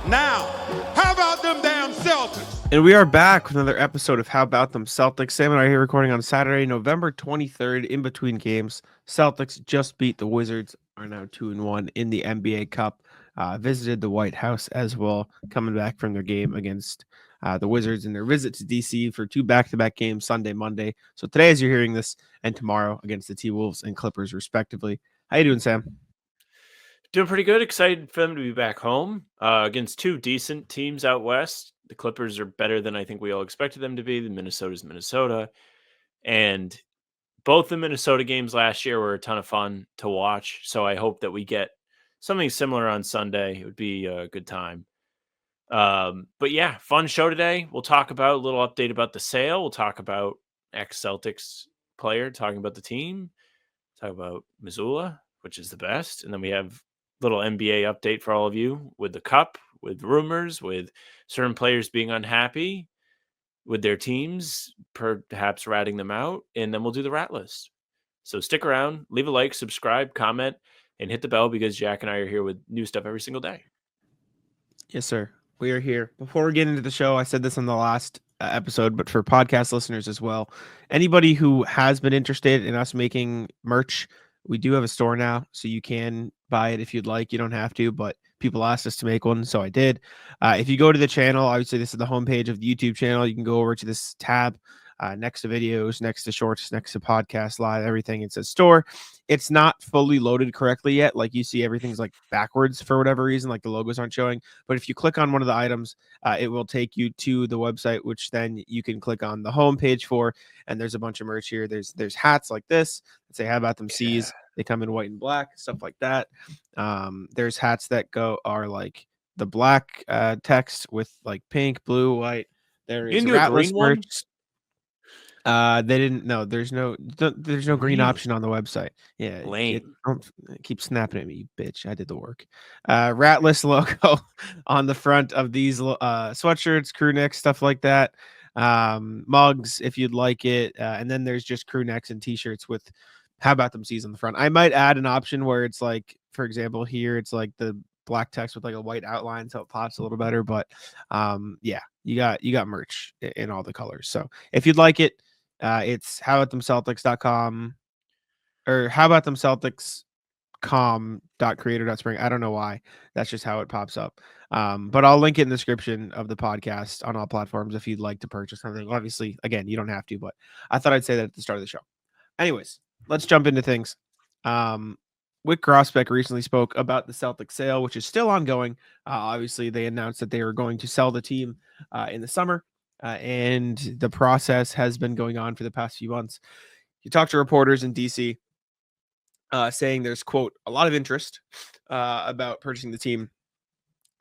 Now, how about them damn Celtics? And we are back with another episode of How About Them Celtics. Sam and I are here recording on Saturday, November 23rd, in between games. Celtics just beat the Wizards, are now 2-1 in the NBA Cup. Visited the White House as well, coming back from their game against the Wizards and their visit to DC for two back-to-back games, Sunday, Monday. So today, as you're hearing this, and tomorrow against the T-Wolves and Clippers, respectively. How you doing, Sam? Doing pretty good. Excited for them to be back home against two decent teams out west. The Clippers are better than I think we all expected them to be. The Minnesota's Minnesota. And both the Minnesota games last year were a ton of fun to watch. So I hope that we get something similar on Sunday. It would be a good time. But yeah, fun show today. We'll talk about a little update about the sale. We'll talk about ex-Celtics player, talking about the team. Talk about Mazzulla, which is the best. And then we have little NBA update for all of you with the cup, with rumors, with certain players being unhappy with their teams, perhaps ratting them out, and then we'll do the rat list. So stick around, leave a like, subscribe, comment, and hit the bell because Jack and I are here with new stuff every single day. Yes, sir. We are here. Before we get into the show, I said this on the last episode, but for podcast listeners as well, anybody who has been interested in us making merch, we do have a store now, so you can buy it if you'd like. You don't have to, but people asked us to make one, so I did. If you go to the channel, obviously this is the homepage of the YouTube channel. You can go over to this tab next to videos, next to shorts, next to podcast live, everything. It says store. It's not fully loaded correctly yet. Like you see, everything's like backwards for whatever reason, like the logos aren't showing. But if you click on one of the items, it will take you to the website, which then you can click on the home page for. And there's a bunch of merch here. There's hats like this that say "How About Them C's." They come in white and black, stuff like that. There's hats that are like the black text with like pink, blue, white. There is Ratless merch. They didn't know. There's no green option on the website. Yeah, keep snapping at me, you bitch. I did the work. Ratless logo on the front of these sweatshirts, crew necks, stuff like that. Mugs if you'd like it, and then there's just crew necks and t-shirts with "How About Them C's" on the front. I might add an option where it's like, for example, here it's like the black text with like a white outline so it pops a little better. But yeah, you got merch in all the colors. So if you'd like it, it's howaboutthamceltics.com or howaboutthamceltics.com.creator.spring. I don't know why. That's just how it pops up. But I'll link it in the description of the podcast on all platforms if you'd like to purchase something. Obviously, again, you don't have to, but I thought I'd say that at the start of the show. Anyways, let's jump into things. Wick Grosbeck recently spoke about the Celtics sale, which is still ongoing. Obviously, they announced that they were going to sell the team in the summer. And the process has been going on for the past few months. You talk to reporters in DC saying there's, quote, a lot of interest about purchasing the team.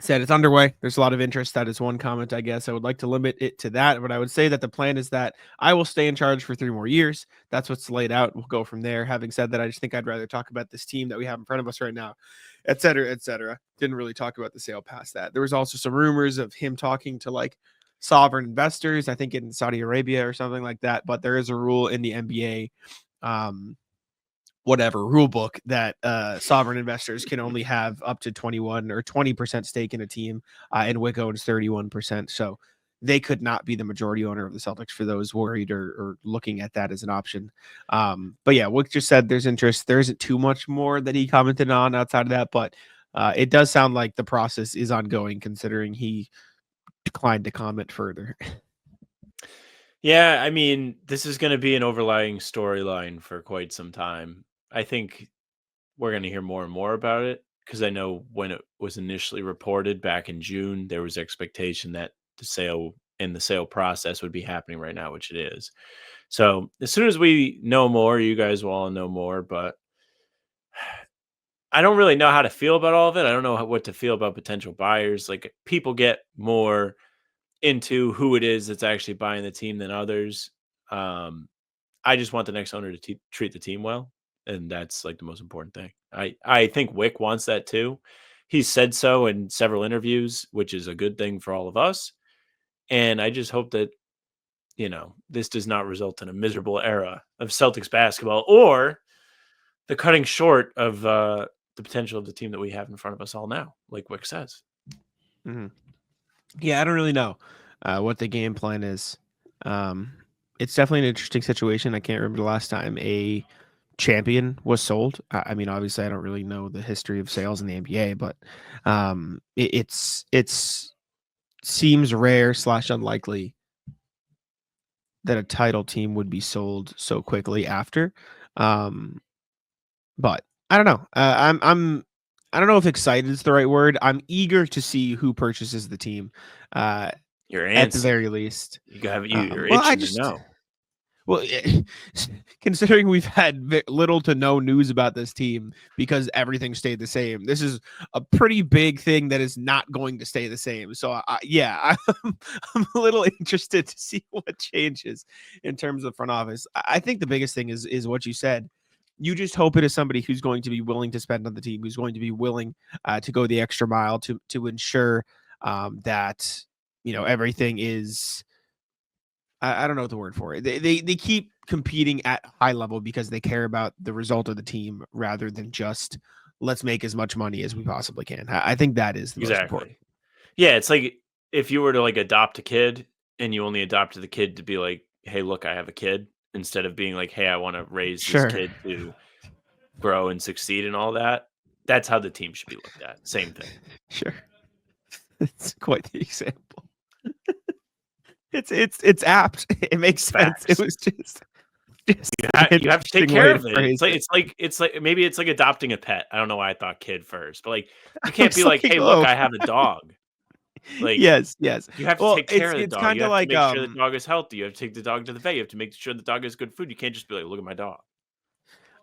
Said it's underway. There's a lot of interest. That is one comment, I guess. I would like to limit it to that, but I would say that the plan is that I will stay in charge for 3 more years. That's what's laid out. We'll go from there. Having said that, I just think I'd rather talk about this team that we have in front of us right now, et cetera, et cetera. Didn't really talk about the sale past that. There was also some rumors of him talking to like sovereign investors, I think in Saudi Arabia or something like that. But there is a rule in the NBA, rule book that sovereign investors can only have up to 21 or 20% stake in a team, and Wick owns 31%. So they could not be the majority owner of the Celtics for those worried or looking at that as an option. But yeah, Wick just said there's interest. There isn't too much more that he commented on outside of that, but it does sound like the process is ongoing considering he declined to comment further. Yeah, I mean, this is going to be an overlying storyline for quite some time. I think we're going to hear more and more about it because I know when it was initially reported back in June, there was expectation that the sale and the sale process would be happening right now, which it is. So as soon as we know more, you guys will all know more, but I don't really know how to feel about all of it. I don't know what to feel about potential buyers. Like people get more into who it is that's actually buying the team than others. I just want the next owner to treat the team well, and that's like the most important thing. I think Wick wants that too. He said so in several interviews, which is a good thing for all of us. And I just hope that this does not result in a miserable era of Celtics basketball or the cutting short of the potential of the team that we have in front of us all now, like Wick says. Yeah, I don't really know what the game plan is. It's definitely an interesting situation. I can't remember the last time a champion was sold. I mean, obviously, I don't really know the history of sales in the NBA, but it's seems rare / unlikely that a title team would be sold so quickly after. But I don't know. I don't know if excited is the right word. I'm eager to see who purchases the team. You're At the antsy. very least. You're Well, itching to know. Well, considering we've had little to no news about this team because everything stayed the same, this is a pretty big thing that is not going to stay the same. So, yeah, I'm a little interested to see what changes in terms of front office. I think the biggest thing is what you said. You just hope it is somebody who's going to be willing to spend on the team, who's going to be willing to go the extra mile to ensure that everything is. I don't know what the word for it. They keep competing at high level because they care about the result of the team rather than just let's make as much money as we possibly can. I think that is the most important. Yeah, it's like if you were to like adopt a kid and you only adopted the kid to be like, hey, look, I have a kid, instead of being like, hey, I want to raise this kid to grow and succeed and all that. That's how the team should be looked at. Same thing. Sure. It's quite the example. It's apt. It makes sense. It was just you have to take care of it. It's like maybe it's like adopting a pet. I don't know why I thought kid first, but like you can't be like, hey, look, I have a dog. Like yes. You have to take care of the it's dog. Kind You of have like to make sure the dog is healthy. You have to take the dog to the vet. You have to make sure the dog has good food. You can't just be like, look at my dog.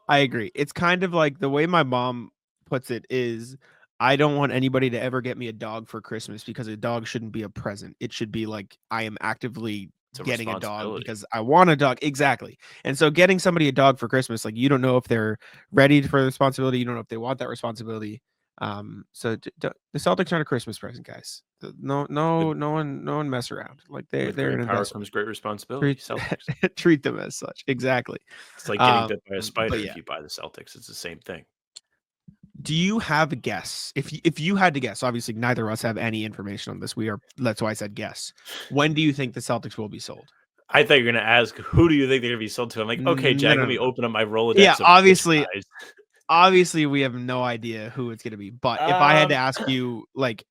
I agree. It's kind of like the way my mom puts it is I don't want anybody to ever get me a dog for Christmas because a dog shouldn't be a present. It should be like I am actively getting a dog because I want a dog. Exactly. And so getting somebody a dog for Christmas, like you don't know if they're ready for the responsibility. You don't know if they want that responsibility. So the Celtics aren't a Christmas present, guys. No one mess around. Like they're an power investment. comes great responsibility. Treat them as such. Exactly. It's like getting bit by a spider. Yeah. If you buy the Celtics, it's the same thing. Do you have a guess? If you had to guess, obviously neither of us have any information on this. That's why I said guess. When do you think the Celtics will be sold? I thought you were going to ask, who do you think they're going to be sold to? I'm like, okay, Jack, let me open up my Rolodex. Yeah, obviously we have no idea who it's going to be. But if I had to ask you, like,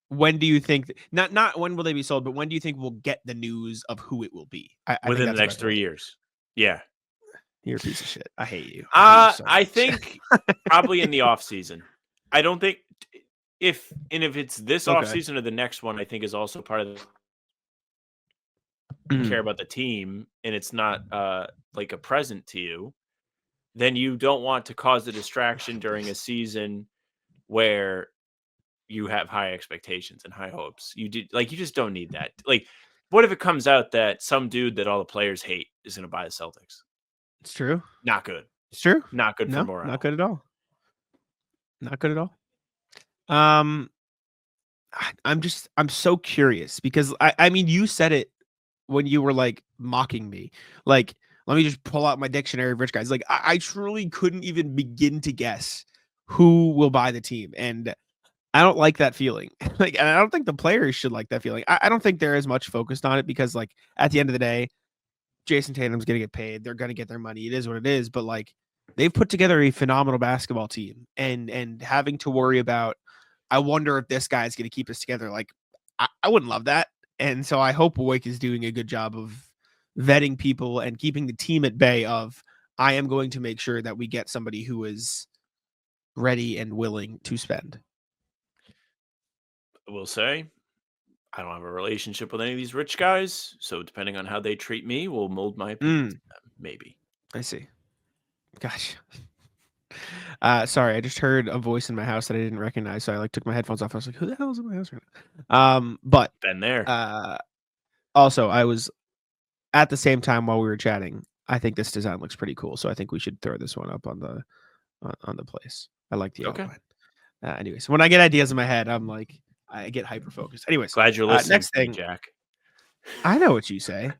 when do you think not when will they be sold, but when do you think we'll get the news of who it will be? Within the next 3 years. Yeah. You're a piece of shit. I hate you. I think probably in the off season. I don't think if it's this off season or the next one, I think is also part of the care about the team, and it's not like a present to you. Then you don't want to cause a distraction during a season where you have high expectations and high hopes. You just don't need that. Like, what if it comes out that some dude that all the players hate is going to buy the Celtics? It's true. Not good. It's true. Not good for morale. Not good at all. Not good at all. I'm so curious because I mean, you said it when you were like mocking me. Like, let me just pull out my dictionary of rich guys. Like, I truly couldn't even begin to guess who will buy the team. And I don't like that feeling. Like, and I don't think the players should like that feeling. I don't think they're as much focused on it because, like, at the end of the day, Jason Tatum's going to get paid. They're going to get their money. It is what it is. But like, they've put together a phenomenal basketball team, and having to worry about, I wonder if this guy's going to keep us together. Like, I wouldn't love that. And so I hope Wake is doing a good job of vetting people and keeping the team at bay of, I am going to make sure that we get somebody who is ready and willing to spend. I will say, I don't have a relationship with any of these rich guys, so depending on how they treat me will mold my opinion to them, maybe. I see. Gosh. Sorry, I just heard a voice in my house that I didn't recognize, so I took my headphones off. I was like, who the hell is in my house right now? But been there. Also, I was at the same time while we were chatting, I think this design looks pretty cool, so I think we should throw this one up on the place. I like the outline. Anyways, when I get ideas in my head, I'm like, I get hyper focused. Anyways, glad you're listening. Next thing, Jack. I know what you say.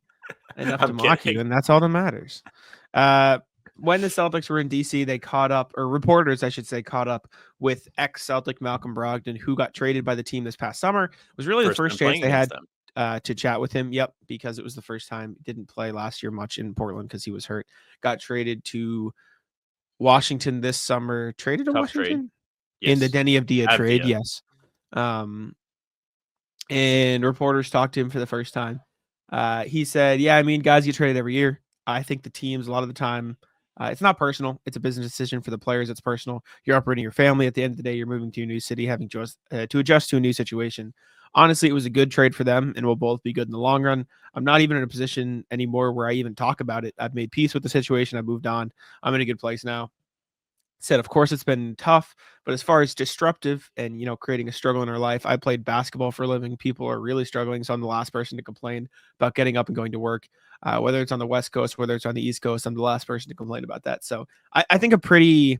Enough to mock you, and that's all that matters. when the Celtics were in DC, they caught up, or reporters, I should say, caught up with ex-Celtic Malcolm Brogdon, who got traded by the team this past summer. It was really the first time chance playing they against had them. to chat with him. Yep, because it was the first time. Didn't play last year much in Portland because he was hurt. Got traded to Washington this summer. Traded to Tough Washington? trade. Yes. In the Denny Avdia trade, Avdia. yes. And reporters talked to him for the first time. He said, yeah, I mean, guys get traded every year. I think the teams, a lot of the time, it's not personal. It's a business decision for the players. It's personal. You're operating your family. At the end of the day, you're moving to a new city, having to adjust to a new situation. Honestly, it was a good trade for them, and we'll both be good in the long run. I'm not even in a position anymore where I even talk about it. I've made peace with the situation. I've moved on. I'm in a good place now. Said, of course, it's been tough, but as far as disruptive and, creating a struggle in our life, I played basketball for a living. People are really struggling. So I'm the last person to complain about getting up and going to work, whether it's on the West Coast, whether it's on the East Coast. I'm the last person to complain about that. So I think a pretty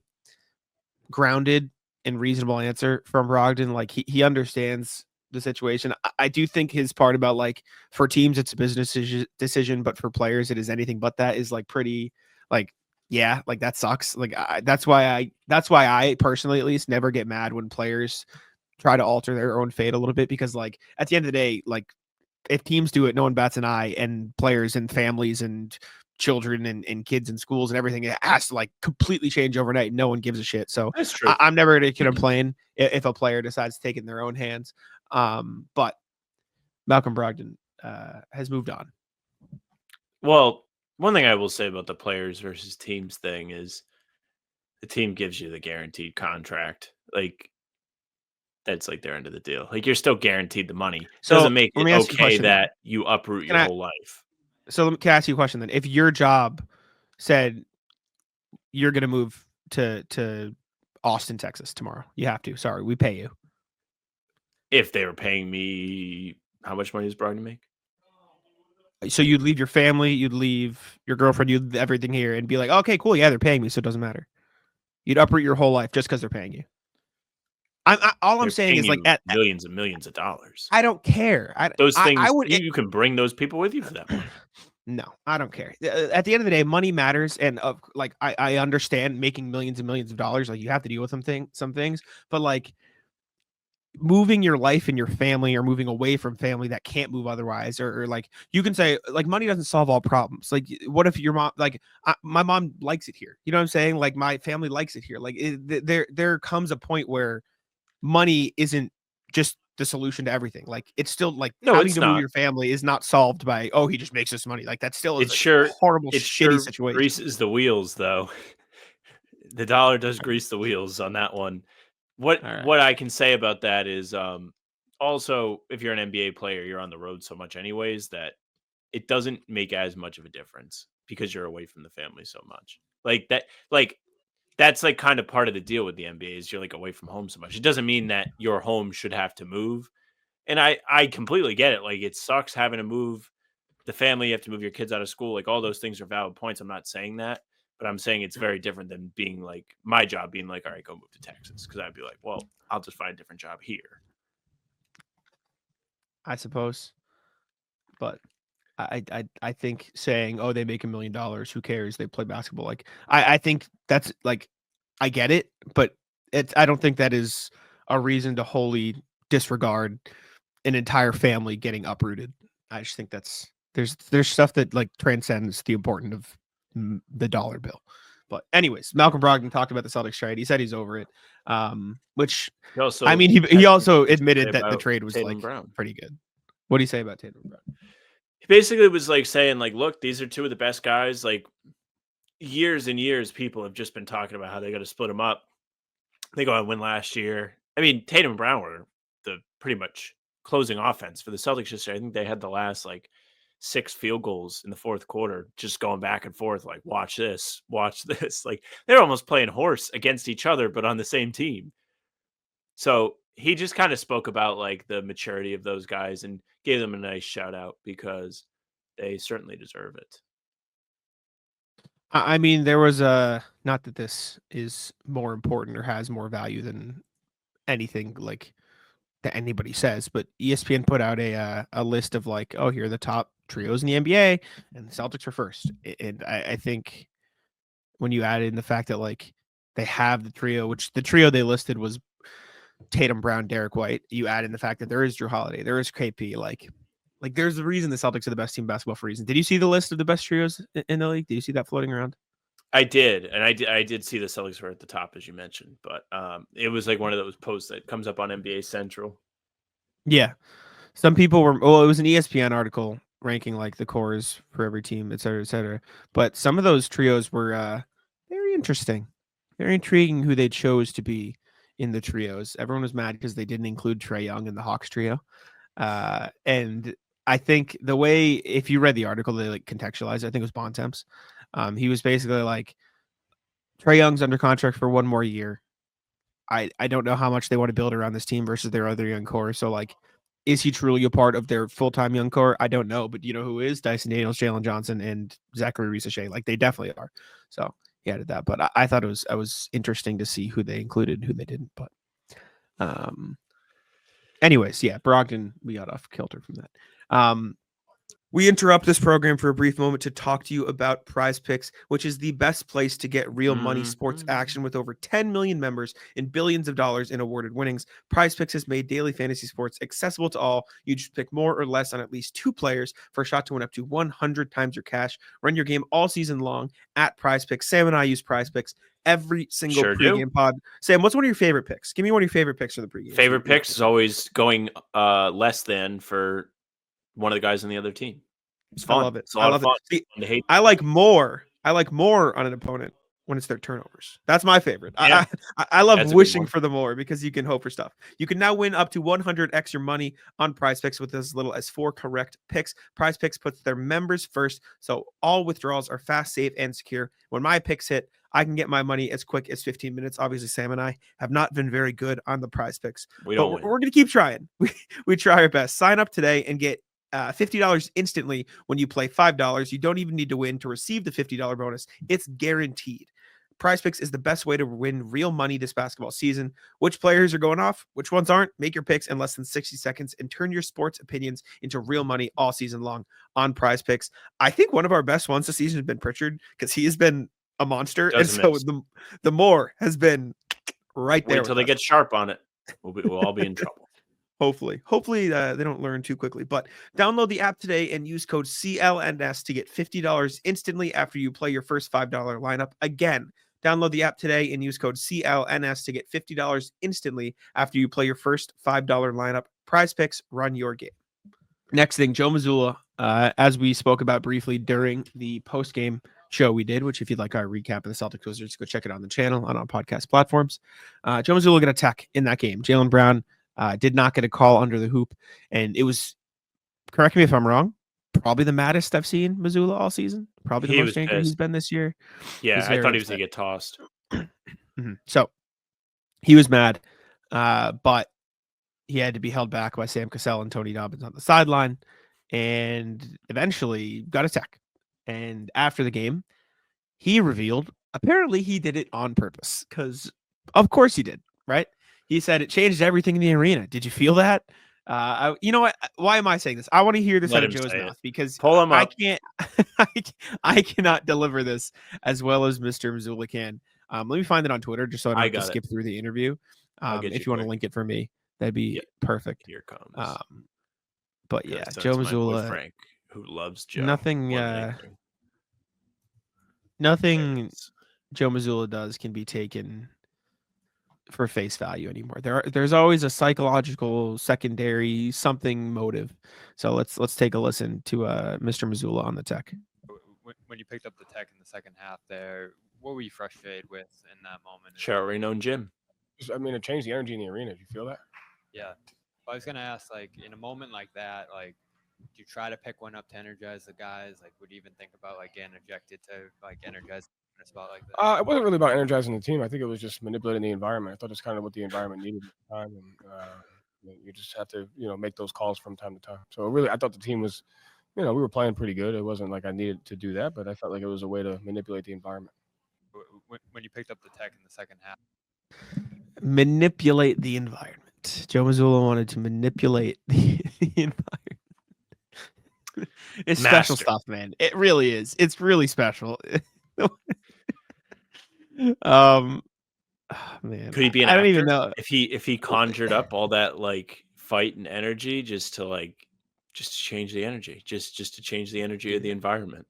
grounded and reasonable answer from Brogdon. Like he understands the situation. I do think his part about like for teams, it's a business decision, but for players, it is anything but that is like pretty like, yeah, like that sucks. Like that's why I personally, at least, never get mad when players try to alter their own fate a little bit, because like at the end of the day, like if teams do it, no one bats an eye, and players and families and children and kids and schools and everything, it has to like completely change overnight. No one gives a shit. So That's true. I'm never going to complain if a player decides to take it in their own hands. But Malcolm Brogdon has moved on. Well, one thing I will say about the players versus teams thing is the team gives you the guaranteed contract. Like, that's like their end of the deal. Like, you're still guaranteed the money. So Doesn't make let me it ask you a okay question then. that you uproot your whole life. So can I ask you a question then? If your job said you're going to move to Austin, Texas tomorrow, you have to. Sorry, we pay you. If they were paying me, how much money does Brogdon make? So you'd leave your family, you'd leave your girlfriend, you'd leave everything here and be like, okay, cool. Yeah, they're paying me, so it doesn't matter. You'd uproot your whole life just because they're paying you. All I'm saying is like at millions and millions of dollars. I don't care. Those things, you can bring those people with you for that money. No, I don't care. At the end of the day, money matters, and like I understand making millions and millions of dollars. Like you have to deal with some things, but like moving your life and your family, or moving away from family that can't move otherwise, or like you can say like money doesn't solve all problems. Like what if your mom, like my mom likes it here? You know what I'm saying? Like my family likes it here. Like there comes a point where money isn't just the solution to everything. Like it's still like having to move your family is not solved by, oh, he just makes us money. Like that still is a horrible, shitty situation. Greases the wheels though. The dollar does grease the wheels on that one. What I can say about that is also if you're an NBA player, you're on the road so much anyways that it doesn't make as much of a difference because you're away from the family so much. That's like kind of part of the deal with the NBA is you're like away from home so much. It doesn't mean that your home should have to move. And I completely get it. Like it sucks having to move the family, you have to move your kids out of school. Like all those things are valid points. I'm not saying that, but I'm saying it's very different than being like my job being like, all right, go move to Texas. Cause I'd be like, well, I'll just find a different job here. I suppose. But I think saying, oh, they make $1 million, who cares? They play basketball. Like I think that's like, I get it, but I don't think that is a reason to wholly disregard an entire family getting uprooted. I just think there's stuff that like transcends the importance of the dollar bill. But anyways, Malcolm Brogdon talked about the Celtics trade. He said he's over it. Which I mean, he also admitted that the trade was like pretty good. What do you say about Tatum Brown? He basically was like saying like, look, these are two of the best guys. Like years and years, people have just been talking about how they got to split them up. They go out and win last year. I mean, Tatum and Brown were the pretty much closing offense for the Celtics this year. I think they had the last like 6 field goals in the fourth quarter, just going back and forth. Like, watch this. Like they're almost playing horse against each other, but on the same team. So he just kind of spoke about like the maturity of those guys and gave them a nice shout out because they certainly deserve it. I mean, there was not that this is more important or has more value than anything like that anybody says, but ESPN put out a list of like, oh, here are the top trios in the NBA, and the Celtics are first. And I think when you add in the fact that like they have the trio, which the trio they listed was Tatum, Brown, Derek White. You add in the fact that there is Drew Holiday, there is KP. Like there's a reason the Celtics are the best team in basketball for a reason. Did you see the list of the best trios in the league? Did you see that floating around? I did, and I did see the Celtics were at the top, as you mentioned, but it was like one of those posts that comes up on NBA Central. Yeah, some people were. Well, it was an ESPN article ranking like the cores for every team, et cetera, et cetera. But some of those trios were very interesting, very intriguing. Who they chose to be in the trios. Everyone was mad because they didn't include Trae Young in the Hawks trio, and I think the way, if you read the article, they like contextualized. I think it was Bontemps. He was basically like, Trae Young's under contract for one more year. I don't know how much they want to build around this team versus their other young core. So like, is he truly a part of their full-time young core? I don't know, but you know who is? Dyson Daniels, Jalen Johnson, and Zachary Reese-Shea. Like they definitely are. So he added that, but I thought it was interesting to see who they included and who they didn't. But anyways, yeah, Brogdon, we got off kilter from that. We interrupt this program for a brief moment to talk to you about Prize Picks, which is the best place to get real money sports action with over 10 million members and billions of dollars in awarded winnings. Prize Picks has made daily fantasy sports accessible to all. You just pick more or less on at least 2 players for a shot to win up to 100 times your cash. Run your game all season long at Prize Picks. Sam and I use Prize Picks every single pregame pod. Sam, what's one of your favorite picks? Give me one of your favorite picks for the pregame. Favorite picks is always going less than for one of the guys on the other team. It's fun. I love it. It's a lot of fun. See, I like more on an opponent when it's their turnovers. That's my favorite. Yeah. I love wishing for the more because you can hope for stuff. You can now win up to 100 extra money on Prize Picks with as little as 4 correct picks. Prize Picks puts their members first, so all withdrawals are fast, safe, and secure. When my picks hit, I can get my money as quick as 15 minutes. Obviously, Sam and I have not been very good on the Prize Picks. We're going to keep trying. We try our best. Sign up today and get $50 instantly when you play $5. You don't even need to win to receive the $50 bonus. It's guaranteed. Prize Picks is the best way to win real money this basketball season. Which players are going off? Which ones aren't? Make your picks in less than 60 seconds and turn your sports opinions into real money all season long on Prize Picks. I think one of our best ones this season has been Pritchard because he has been a monster. So the more has been right there. Wait until they get sharp on it. We'll all be in trouble. Hopefully they don't learn too quickly. But download the app today and use code CLNS to get $50 instantly after you play your first $5 lineup. Again, download the app today and use code CLNS to get $50 instantly after you play your first $5 lineup. Prize Picks, run your game. Next thing, Joe Mazzulla, as we spoke about briefly during the post-game show we did, which if you'd like our recap of the Celtics Wizards, go check it on the channel on podcast platforms. Joe Mazzulla got a tech in that game. Jaylen Brown did not get a call under the hoop, and it was, correct me if I'm wrong, probably the maddest I've seen Mazzulla all season. Probably the most angry he's been this year. Yeah, I thought he was going to get tossed. So he was mad, but he had to be held back by Sam Cassell and Tony Dobbins on the sideline, and eventually got a tech. And after the game, he revealed apparently he did it on purpose because, of course, he did, right? He said it changed everything in the arena. Did you feel that? You know what? Why am I saying this? I want to hear this out of Joe's mouth because pull him up. I can't. I cannot deliver this as well as Mr. Mazzulla can. Let me find it on Twitter just so I don't have to skip through the interview. If you want to link it for me, that'd be perfect. Here comes. But yeah, Joe Mazzulla, Frank, who loves Joe. Nothing Joe Mazzulla does can be taken for face value anymore. There's always a psychological secondary something motive. So let's take a listen to Mr. Mazzulla on the tech. When you picked up the tech in the second half there, what were you frustrated with in that moment? Shout Reno and Jim. I mean, it changed the energy in the arena. Did you feel that? Yeah. I was gonna ask, like, in a moment like that, like, do you try to pick one up to energize the guys? Like, would you even think about like getting ejected to like energize in a spot like that? It wasn't really about energizing the team. I think it was just manipulating the environment. I thought it's kind of what the environment needed at the time, and you just have to, make those calls from time to time. So really, I thought the team was, we were playing pretty good. It wasn't like I needed to do that, but I felt like it was a way to manipulate the environment. When you picked up the tech in the second half, manipulate the environment. Joe Mazzulla wanted to manipulate the environment. It's special stuff, man. It really is. It's really special. Oh, man, Could he be an I actor? don't even know. If he conjured up all that like fight and energy just to change the energy, just to change the energy of the environment.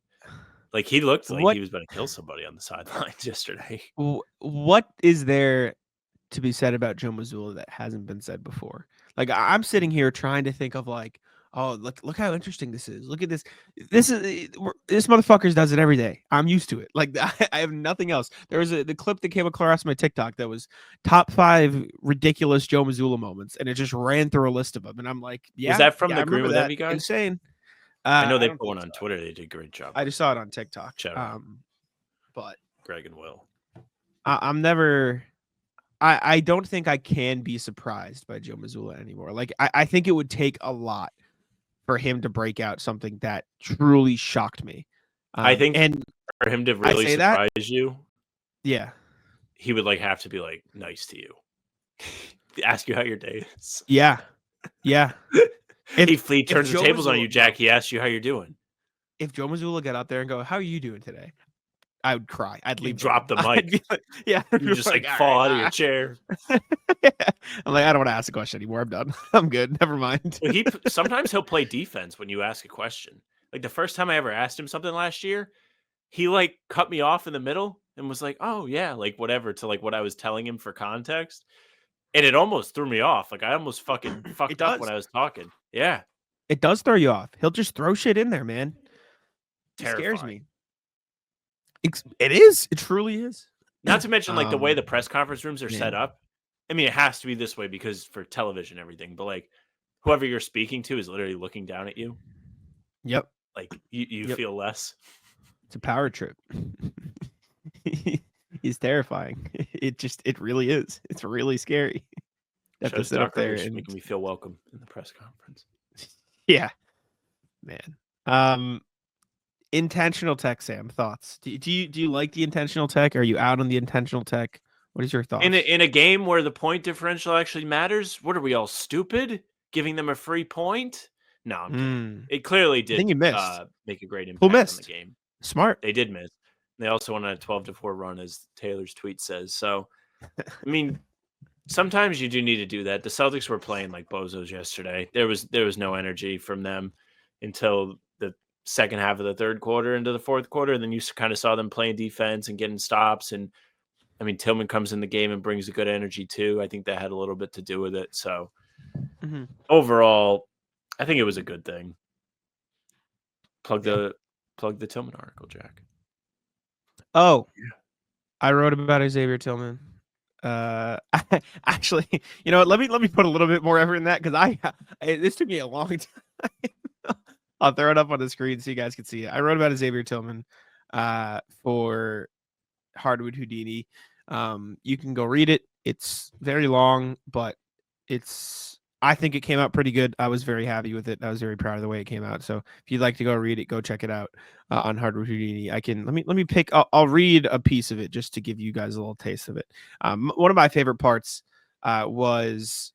Like he looked like What he was about to kill somebody on the sidelines yesterday. what is there to be said about Joe Mazzulla that hasn't been said before? Like I'm sitting here trying to think of like, oh, look how interesting this is. Look at this. This motherfucker does it every day. I'm used to it. Like I have nothing else. There was the clip that came across my TikTok that was top 5 ridiculous Joe Mazzulla moments, and it just ran through a list of them. And I'm like, yeah, Was that from yeah, the I Green remember with that. Envy guys? Insane. I know they don't put one think on so. Twitter. They did a great job. I just saw it on TikTok. Shout out. But Greg and Will. I'm never. I don't think I can be surprised by Joe Mazzulla anymore. Like I think it would take a lot for him to break out something that truly shocked me. I think and for him to I really say that, surprise you, yeah, he would have to be nice to you. Ask you how your day is. yeah. He turns the Joe tables on Mazzulla- you, Jack. He asks you how you're doing. If Joe Mazzulla got out there and go, "How are you doing today?" I would cry. I'd leave. Drop the I'd mic. be like, yeah, You just "All fall right, out of your chair. Yeah. I'm like, I don't want to ask a question anymore. I'm done. I'm good. Never mind. Well, sometimes he'll play defense when you ask a question. Like the first time I ever asked him something last year, he cut me off in the middle and was like, "Oh yeah," whatever to what I was telling him for context, and it almost threw me off. I almost fucking fucked up when I was talking. Yeah, It does throw you off. He'll just throw shit in there, man. It scares terrifying. me. It is. It truly is. Not to mention the way Um, the press conference rooms are set man. up. I mean, it has to be this way because for television and everything, but whoever you're speaking to is literally looking down at you. Yep. You Yep. feel less. It's a power trip. He's terrifying. It really is. It's really scary. You have to sit up there and making me feel welcome in the press conference. yeah, man. Intentional tech, Sam. Thoughts? Do you like the intentional tech? Are you out on the intentional tech? What is your thoughts? In a game where the point differential actually matters, what are we all stupid? Giving them a free point? No, I'm kidding. It clearly did think you missed. make a great Who impact on missed? the game. Smart. They did miss. They also won on a 12-4 run, as Taylor's tweet says. So, I mean, sometimes you do need to do that. The Celtics were playing like bozos yesterday. There was no energy from them until the second half of the third quarter into the fourth quarter. And then you kind of saw them playing defense and getting stops. And I mean, Tillman comes in the game and brings a good energy too. I think that had a little bit to do with it. So overall, I think it was a good thing. Plug the Tillman article, Jack. Oh, I wrote about Xavier Tillman. Actually, you know what? Let me put a little bit more effort in that because this took me a long time. I'll throw it up on the screen so you guys can see it. I wrote about Xavier Tillman for Hardwood Houdini. You can go read it. It's very long, but I think it came out pretty good. I was very happy with it. I was very proud of the way it came out. So if you'd like to go read it, go check it out on Hardwood Houdini. Let me pick. I'll read a piece of it just to give you guys a little taste of it. One of my favorite parts was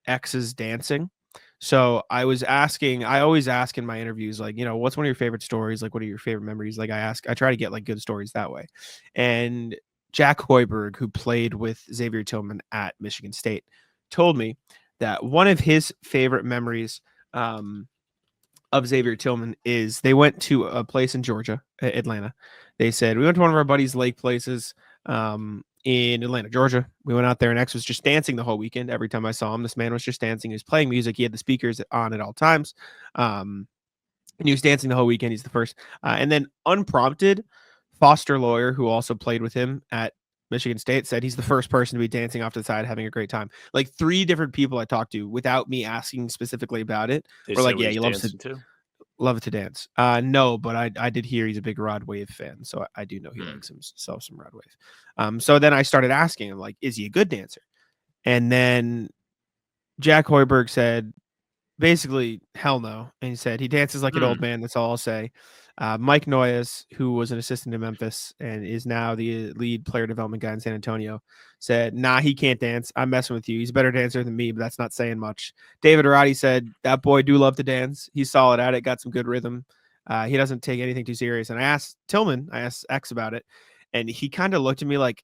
X's dancing. So I always ask in my interviews, what's one of your favorite stories? What are your favorite memories? I try to get good stories that way. And Jack Hoiberg, who played with Xavier Tillman at Michigan State, told me that one of his favorite memories of Xavier Tillman is they went to a place in Georgia, Atlanta. They said, we went to one of our buddies' lake places in Atlanta, Georgia. We went out there and X was just dancing the whole weekend. Every time I saw him, this man was just dancing. He was playing music. He had the speakers on at all times. And he was dancing the whole weekend. He's the first. And then unprompted, Foster Lawyer, who also played with him at Michigan State, said he's the first person to be dancing off to the side, having a great time. 3 different people I talked to without me asking specifically about it were like, yeah, he loves to dance. No, but I did hear he's a big Rod Wave fan. So I do know he likes himself some Rod Wave. So then I started asking him, is he a good dancer? And then Jack Hoiberg said, basically, hell no. And he said he dances like an old man. That's all I'll say. Mike Noyes, who was an assistant in Memphis and is now the lead player development guy in San Antonio, said, nah, he can't dance. I'm messing with you. He's a better dancer than me, but that's not saying much. David Arati said, that boy do love to dance. He's solid at it, got some good rhythm. He doesn't take anything too serious. And I asked X about it. and he kind of looked at me like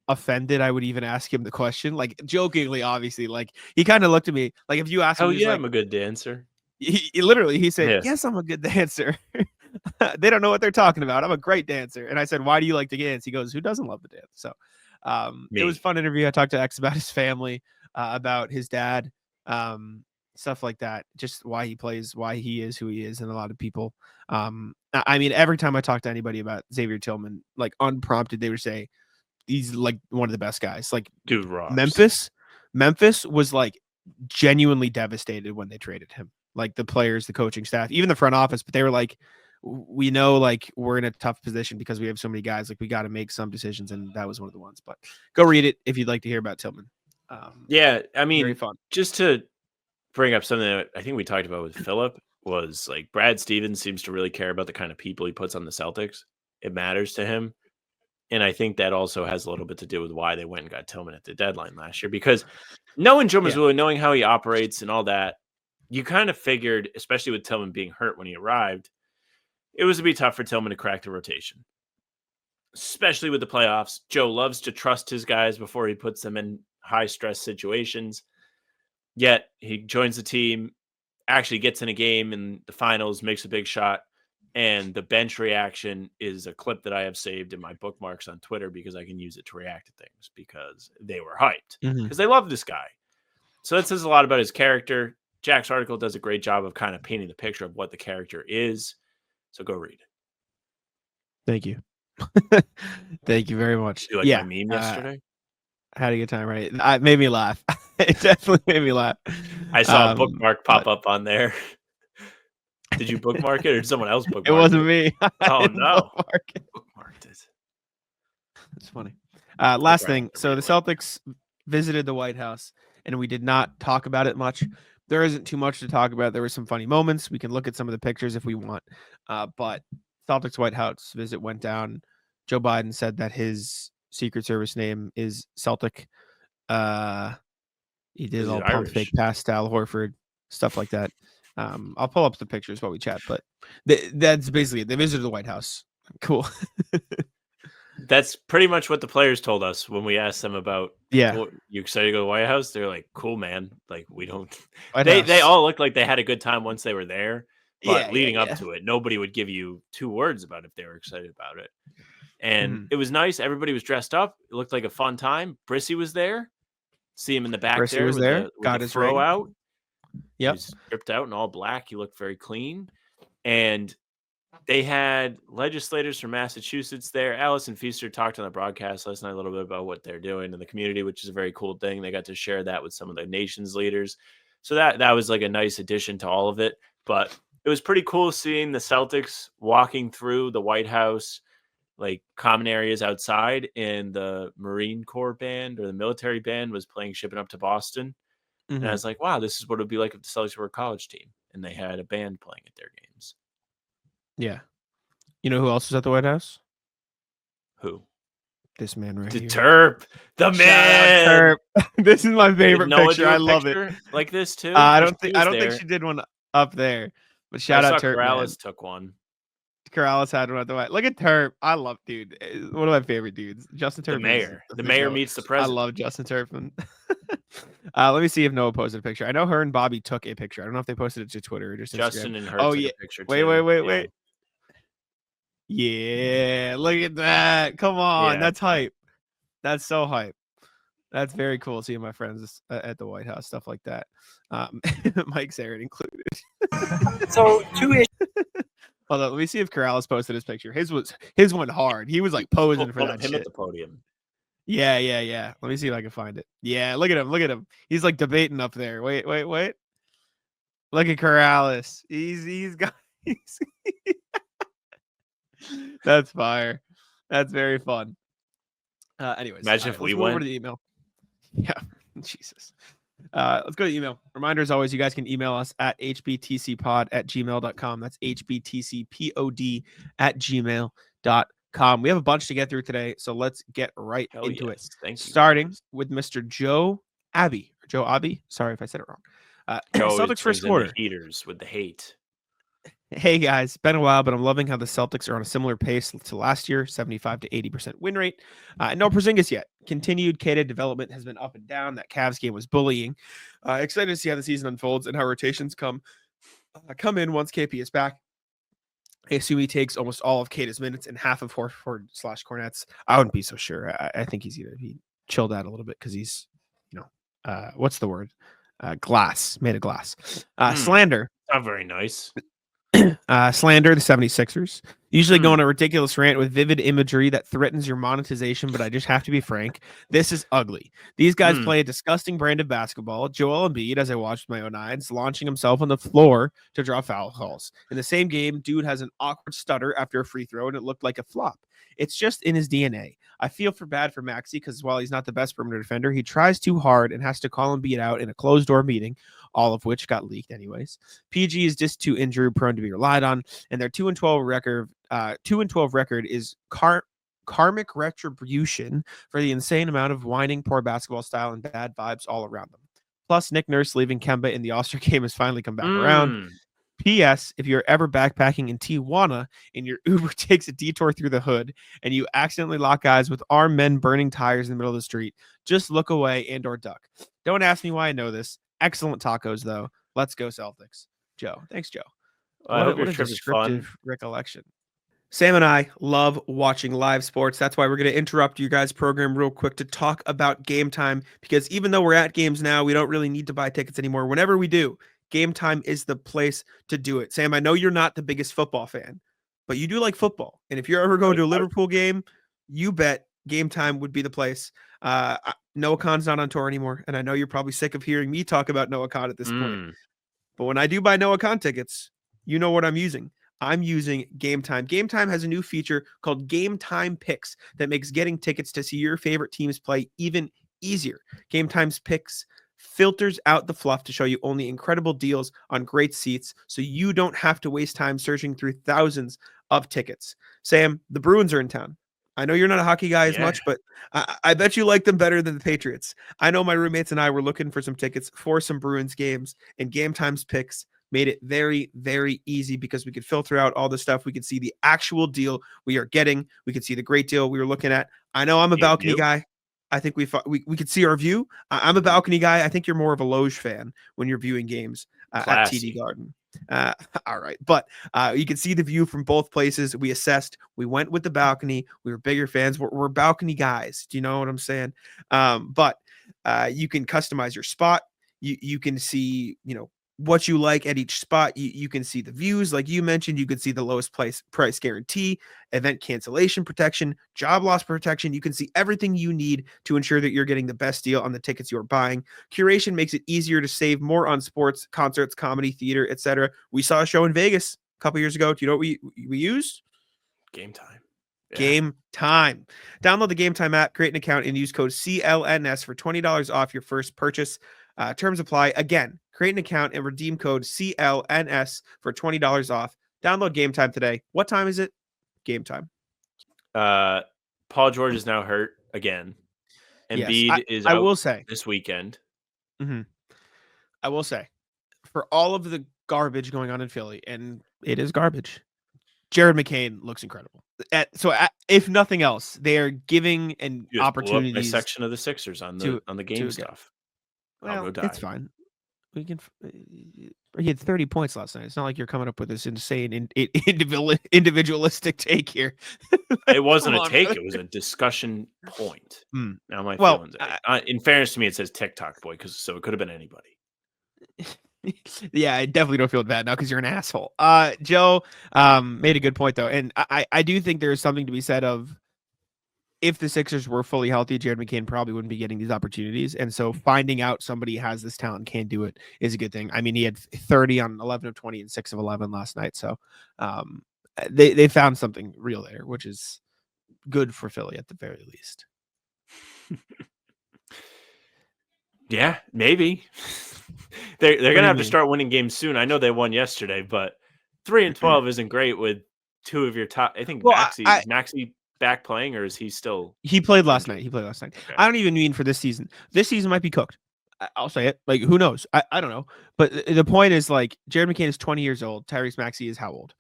offended I would even ask him the question, like jokingly, obviously. Like he kind of looked at me like if you asked him, Oh he's yeah, like, I'm a good dancer. he said, Yes. yes, I'm a good dancer. They don't know what they're talking about. I'm a great dancer. And I said, why do you like to dance? He goes, who doesn't love to dance? So it was a fun interview. I talked to X about his family, about his dad, stuff like that, just why he plays, why he is who he is. And a lot of people, I mean, every time I talk to anybody about Xavier Tillman, like unprompted, they would say he's like one of the best guys. Like Dude rocks. Memphis was like genuinely devastated when they traded him. Like the players, the coaching staff, even the front office, but they were like, we know like we're in a tough position because we have so many guys. Like we got to make some decisions, and that was one of the ones. But go read it if you'd like to hear about Tillman. Yeah, I Very mean, fun. just to bring up something that I think we talked about with Philip was like Brad Stevens seems to really care about the kind of people he puts on the Celtics. It matters to him. And I think that also has a little bit to do with why they went and got Tillman at the deadline last year. Because knowing Joe Mazzulla, knowing how he operates and all that, you kind of figured, especially with Tillman being hurt when he arrived, it was to be tough for Tillman to crack the rotation. Especially with the playoffs. Joe loves to trust his guys before he puts them in high-stress situations. Yet he joins the team, actually gets in a game in the finals, makes a big shot, and the bench reaction is a clip that I have saved in my bookmarks on Twitter because I can use it to react to things because they were hyped because they love this guy. So that says a lot about his character. Jack's article does a great job of kind of painting the picture of what the character is. So go read it. Thank you. Thank you very much. You like my meme yesterday? I had a good time, right? It made me laugh. It definitely made me laugh. I saw a bookmark pop up on there. Did you bookmark it or did someone else bookmark it? It wasn't me. Oh, no. Bookmarked it. That's funny. Last thing. So the Celtics visited the White House, and we did not talk about it much. There isn't too much to talk about. There were some funny moments. We can look at some of the pictures if we want. But Celtics White House visit went down. Joe Biden said that his Secret Service name is Celtic. He did all pump fake pass style Horford, stuff like that. I'll pull up the pictures while we chat, but that's basically it. They visited the White House. Cool. That's pretty much what the players told us when we asked them about, you excited to go to the White House? They're like, cool, man. Like, we don't. They all looked like they had a good time once they were there. But leading up to it, nobody would give you 2 words about if they were excited about it. And it was nice. Everybody was dressed up. It looked like a fun time. Brissy was there. See him in the back Brissy there. was there. Got his throw out. Yep. He was stripped out in all black. He looked very clean. And they had legislators from Massachusetts there. Allison Feaster talked on the broadcast last night a little bit about what they're doing in the community, which is a very cool thing. They got to share that with some of the nation's leaders. So that was like a nice addition to all of it. But it was pretty cool seeing the Celtics walking through the White House, like common areas outside, and the Marine Corps band or the military band was playing Shipping Up to Boston. And I was like, wow, this is what it would be like if the Celtics were a college team and they had a band playing at their games. Yeah. You know who else was at the White House? Who? This man right the here. Terp. The man. Terp. This is my favorite picture. I love it. Like this too. I don't think she did one up there. But shout out Terp. Corrales took one. Corrales had one at the White. Look at Terp. I love dude. One of my favorite dudes. Justin Turpin. The mayor. The mayor meets the president. I love Justin Turpin. Let me see if Noah posted a picture. I know her and Bobby took a picture. I don't know if they posted it to Twitter or just Justin Instagram. and her took a picture too. Wait. Yeah, look at that. Come on. That's hype. That's so hype. That's very cool seeing my friends at the White House, stuff like that. Mike Sarrett included. So 2 issues. Hold on, let me see if Corrales posted his picture. His went hard. He was like posing for that him shit. at the podium. Yeah. Let me see if I can find it. Yeah, look at him. He's like debating up there. Wait. Look at Corrales. He's got. That's fire. That's very fun. Anyways, imagine if we went over to the email. Yeah, Jesus. Let's go to the email. Reminder, as always, you guys can email us at hbtcpod@gmail.com. That's hbtcpod@gmail.com. We have a bunch to get through today, so let's get right into it. Thank you. Starting with Mr. Joe Abbey. Joe Abbey. Sorry if I said it wrong. Joe Celtics first quarter. Heaters with the hate. Hey guys, been a while, but I'm loving how the Celtics are on a similar pace to last year, 75 to 80% win rate. No Porzingis yet. Continued Kata development has been up and down. That Cavs game was bullying. Excited to see how the season unfolds and how rotations come in once KP is back. I assume he takes almost all of Kata's minutes and half of Horford/Cornet's. I wouldn't be so sure. I think he's gonna be chilled out a little bit because he's, what's the word? Glass, made of glass. Slander. Not very nice. Slander, the 76ers. Usually go on a ridiculous rant with vivid imagery that threatens your monetization, but I just have to be frank. This is ugly. These guys play a disgusting brand of basketball. Joel Embiid, as I watched my own eyes, launching himself on the floor to draw foul calls. In the same game, dude has an awkward stutter after a free throw, and it looked like a flop. It's just in his DNA. I feel bad for Maxey because while he's not the best perimeter defender, he tries too hard and has to call Embiid out in a closed-door meeting, all of which got leaked anyways. PG is just too injury-prone to be relied on, and their 2-12 record. 2-12 record is karmic retribution for the insane amount of whining, poor basketball style, and bad vibes all around them. Plus, Nick Nurse leaving Kemba in the All-Star game has finally come back around. P.S. If you're ever backpacking in Tijuana and your Uber takes a detour through the hood and you accidentally lock eyes with armed men burning tires in the middle of the street, just look away and or duck. Don't ask me why I know this. Excellent tacos, though. Let's go Celtics. Joe. Thanks, Joe. I hope What your a trip is fun. descriptive recollection. Sam and I love watching live sports. That's why we're going to interrupt you guys' program real quick to talk about Game Time, because even though we're at games now, we don't really need to buy tickets anymore. Whenever we do, Game Time is the place to do it. Sam, I know you're not the biggest football fan, but you do like football. And if you're ever going to a Liverpool game, you bet Game Time would be the place. Noah Khan's not on tour anymore, and I know you're probably sick of hearing me talk about Noah Khan at this point. But when I do buy Noah Khan tickets, you know what I'm using. I'm using Game Time. Game Time has a new feature called Game Time Picks that makes getting tickets to see your favorite teams play even easier. Game Time's Picks filters out the fluff to show you only incredible deals on great seats, so you don't have to waste time searching through thousands of tickets. Sam, the Bruins are in town. I know you're not a hockey guy as much, but I bet you like them better than the Patriots. I know my roommates and I were looking for some tickets for some Bruins games, and Game Time's Picks made it very, very easy because we could filter out all the stuff. We could see the actual deal we are getting. We could see the great deal we were looking at. I know I'm a balcony guy. I think we could see our view. I'm a balcony guy. I think you're more of a loge fan when you're viewing games at TD Garden. All right. But you can see the view from both places. We assessed. We went with the balcony. We were bigger fans. We're balcony guys. Do you know what I'm saying? But you can customize your spot. You can see, what you like at each spot. You can see the views, like you mentioned. You can see the lowest price guarantee, event cancellation protection, job loss protection. You can see everything you need to ensure that you're getting the best deal on the tickets you're buying. Curation makes it easier to save more on sports, concerts, comedy, theater, etc. We saw a show in Vegas a couple years ago. Do you know what we used? Game Time. Yeah. Game Time. Download the Game Time app, create an account, and use code CLNS for $20 off your first purchase. Terms apply. Again, create an account and redeem code CLNS for $20 off. Download Game Time today. What time is it? Game Time. Paul George is now hurt again. Embiid is out, I will say, this weekend. I will say, for all of the garbage going on in Philly, and it is garbage, Jared McCain looks incredible. If nothing else, they are giving an opportunity. A section of the Sixers on the game stuff. Well, it's fine. We can. He had 30 points last night. It's not like you're coming up with this insane individualistic take here. It wasn't a take. It was a discussion point. Now my feelings. In fairness to me, it says TikTok boy, so it could have been anybody. Yeah, I definitely don't feel bad now because you're an asshole. Joe made a good point though, and I do think there is something to be said of, if the Sixers were fully healthy, Jared McCain probably wouldn't be getting these opportunities. And so finding out somebody has this talent and can do it is a good thing. I mean, he had 30 on 11 of 20 and 6 of 11 last night. So they found something real there, which is good for Philly at the very least. Yeah, maybe. They're going to have to start winning games soon. I know they won yesterday, but 3-12 isn't great with two of your top. I think Maxey back playing, or is he still? He played last night. Okay. I don't even mean for this season. This season might be cooked. I'll say it. Like, who knows? I don't know. But the point is, like, Jared McCain is 20 years old. Tyrese Maxey is how old?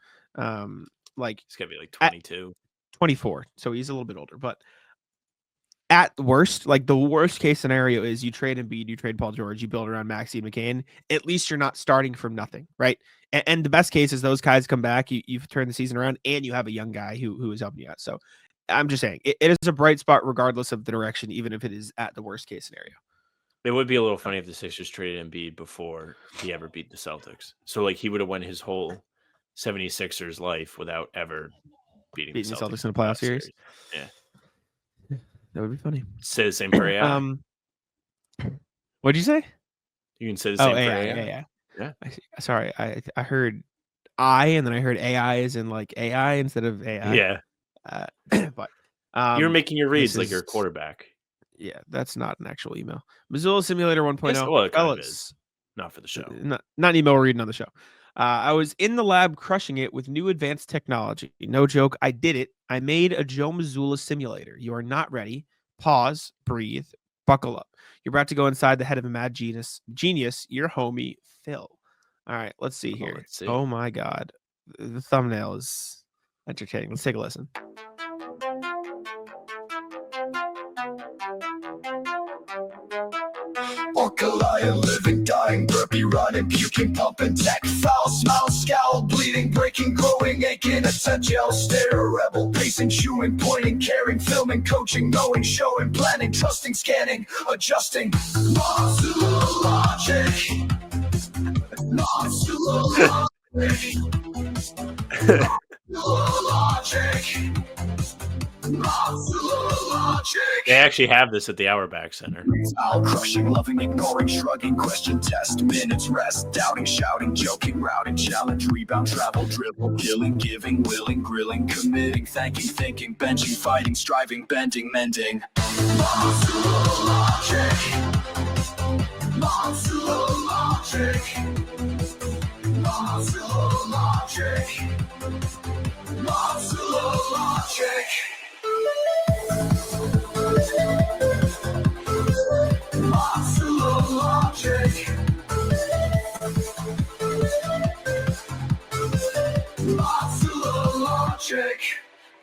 Like, He's gonna be like 22. 24. So he's a little bit older. But at worst, like the worst case scenario is you trade Embiid, you trade Paul George, you build around Maxey and McCain. At least you're not starting from nothing, right? And the best case is those guys come back, you've turned the season around, and you have a young guy who is helping you out. So I'm just saying it is a bright spot regardless of the direction, even if it is at the worst case scenario. It would be a little funny if the Sixers traded Embiid before he ever beat the Celtics. So like he would have won his whole 76ers life without ever beating the Celtics in a playoff series. Yeah. That would be funny. Say the same for AI. What'd you say? You can say the same for AI. Yeah. Sorry, I heard I, and then I heard AI as in like AI instead of AI. Yeah. But you're making your reads like you're a quarterback. Yeah, that's not an actual email. Mazzulla Simulator 1.0. Yes, well, it kind of Fellas, is. Not for the show. Not an email we're reading on the show. I was in the lab crushing it with new advanced technology. No joke, I did it. I made a Joe Mazzulla simulator. You are not ready. Pause, breathe, buckle up. You're about to go inside the head of a mad genius, your homie, Phil. All right, let's see here. Let's see. Oh my God. The thumbnail is entertaining. Let's take a listen. Lion, living, dying, burpee, running, puking, pumping, tech, foul, smile, scowl, bleeding, breaking, glowing, aching, attempt, yell, stare, rebel, pacing, chewing, pointing, caring, filming, coaching, knowing, showing, planning, trusting, scanning, adjusting, Mazzulla logic, Mazzulla logic, Mazzulla logic. They actually have this at the Auerbach Center. Foul, crushing, loving, ignoring, shrugging, question, test, minutes, rest, doubting, shouting, joking, routing, challenge, rebound, travel, dribble, killing, giving, willing, grilling, committing, thanking, thinking, benching, fighting, striving, bending, mending. Mazzulla logic. Mazzulla logic. Mazzulla logic. Mazzulla logic. Mazzulla logic. Mazzulla logic.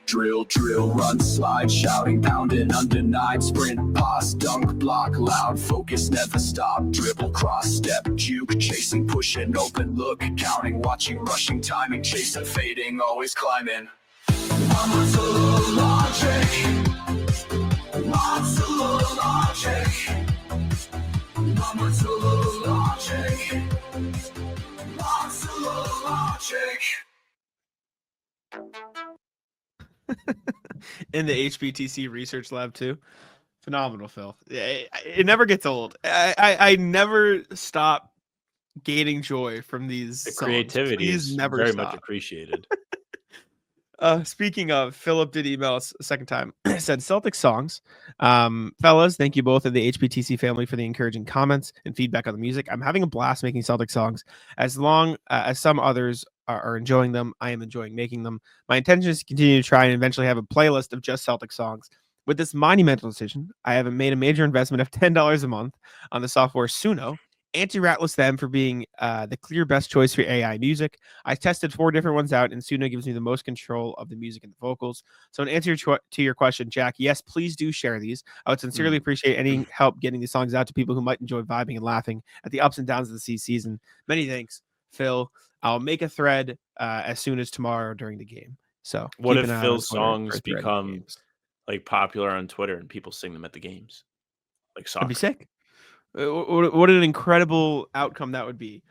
Drill, drill, run, slide, shouting, pounding, undenied, sprint, pass, dunk, block, loud, focus, never stop, dribble, cross, step, juke, chasing, pushing, open, look, counting, watching, rushing, timing, chasing, fading, always climbing. Mazzulla logic. Mazzulla logic. Mazzulla logic. Mazzulla logic. In the HBTC research lab too. Phenomenal, Phil. It never gets old. I never stop gaining joy from these The songs. creativity Please is never very stop. much appreciated. Speaking of, Philip did email us a second time. Said Celtics songs. Fellas, thank you both of the HBTC family for the encouraging comments and feedback on the music. I'm having a blast making Celtics songs. As long as some others are enjoying them, I am enjoying making them. My intention is to continue to try and eventually have a playlist of just Celtics songs. With this monumental decision, I have made a major investment of $10 a month on the software Suno. Anti-ratless them for being the clear best choice for AI music. I tested 4 different ones out, and Suno gives me the most control of the music and the vocals. So in answer to your question, Jack, yes, please do share these. I would sincerely appreciate any help getting these songs out to people who might enjoy vibing and laughing at the ups and downs of the season. Many thanks, Phil. I'll make a thread as soon as tomorrow during the game. So What keep if an eye on Phil's Twitter for songs a thread in the become games. like popular on Twitter and people sing them at the games? Like soccer. That'd be sick. What an incredible outcome that would be,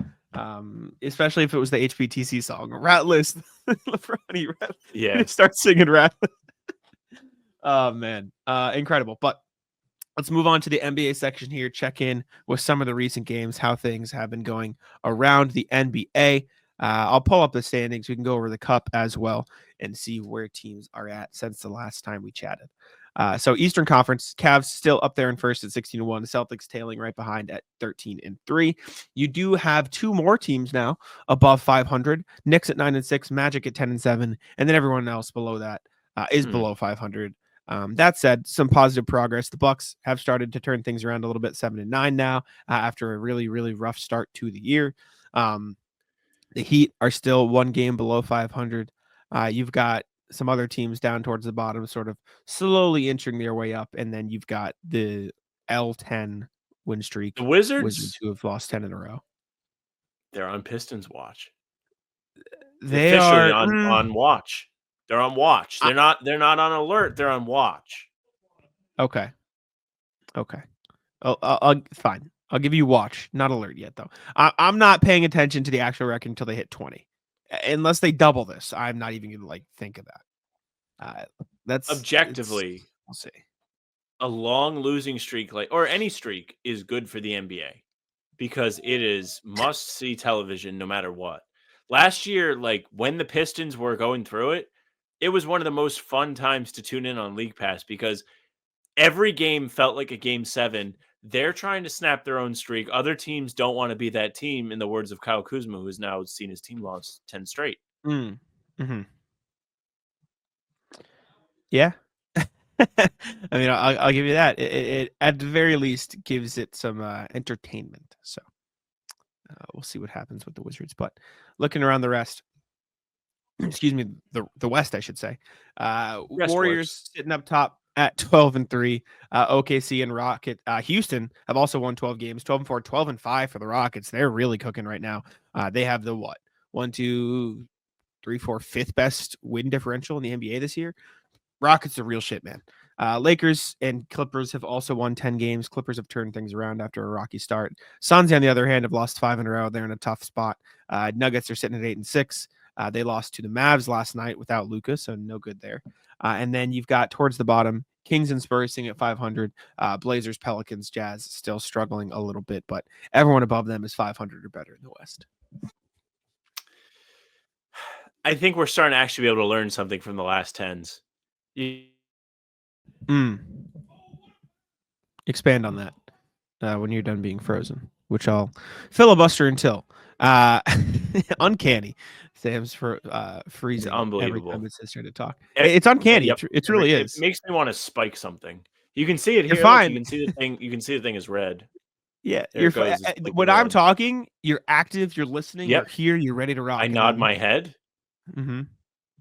especially if it was the HBTC song Ratless. LeBron, Yeah. start singing Ratless. Oh man, incredible. But let's move on to the NBA section here. Check in with some of the recent games, how things have been going around the NBA. I'll pull up the standings. We can go over the cup as well and see where teams are at since the last time we chatted. So Eastern Conference, Cavs still up there in first at 16-1. The Celtics tailing right behind at 13-3. You do have 2 more teams now above 500. Knicks at 9-6, Magic at 10-7, and then everyone else below that is below 500. That said, some positive progress. The Bucks have started to turn things around a little bit, 7-9 now, after a really, really rough start to the year. The Heat are still one game below 500. You've got some other teams down towards the bottom, sort of slowly inching their way up, and then you've got the L10 win streak. The Wizards, who have lost 10 in a row. They're on Pistons watch. They officially are on watch. They're on watch. They're not on alert. They're on watch. Okay. I'll fine. I'll give you watch, not alert yet though. I'm not paying attention to the actual record until they hit 20, unless they double this. I'm not even gonna think of that. That's Objectively, we'll see. A long losing streak, or any streak, is good for the NBA because it is must-see television no matter what. Last year, when the Pistons were going through it, it was one of the most fun times to tune in on League Pass because every game felt like a Game 7. They're trying to snap their own streak. Other teams don't want to be that team, in the words of Kyle Kuzma, who's now seen his team lost 10 straight. Mm-hmm. Yeah. I mean, I'll give you that. It at the very least gives it some entertainment. So we'll see what happens with the Wizards. But looking around the rest, excuse me, the West, I should say. Warriors sitting up top at 12-3. OKC and Rocket. Houston have also won 12 games, 12-4, 12-5 for the Rockets. They're really cooking right now. They have the 1, 2, 3, 4, fifth best win differential in the NBA this year. Rockets are real shit, man. Lakers and Clippers have also won 10 games. Clippers have turned things around after a rocky start. Suns, on the other hand, have lost 5 in a row. They're in a tough spot. Nuggets are sitting at 8-6. They lost to the Mavs last night without Luka, so no good there. And then you've got towards the bottom, Kings and Spurs sitting at 500. Blazers, Pelicans, Jazz still struggling a little bit, but everyone above them is 500 or better in the West. I think we're starting to actually be able to learn something from the last 10s. Expand on that when you're done being frozen, which I'll filibuster until. Uncanny. Sam's for freezing. Unbelievable. Every time it's his turn to talk. It's uncanny. Yep. It really is. It makes me want to spike something. You can see it here. You're fine. You can see the thing. You can see the thing is red. Yeah, There you're it goes. when I'm talking, you're active, you're listening, Yep. you're here, you're ready to rock. I nod my head. Mm-hmm.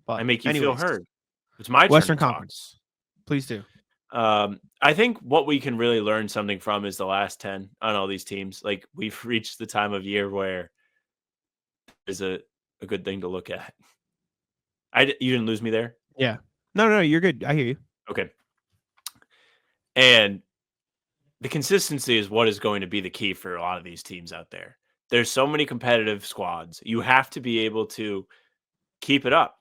But I make you anyways, feel heard. It's my Western turn to Conference. Please do. I think what we can really learn something from is the last 10 on all these teams. We've reached the time of year where is a good thing to look at. You didn't lose me there? Yeah. No, you're good. I hear you. Okay. And the consistency is what is going to be the key for a lot of these teams out there. There's so many competitive squads. You have to be able to keep it up.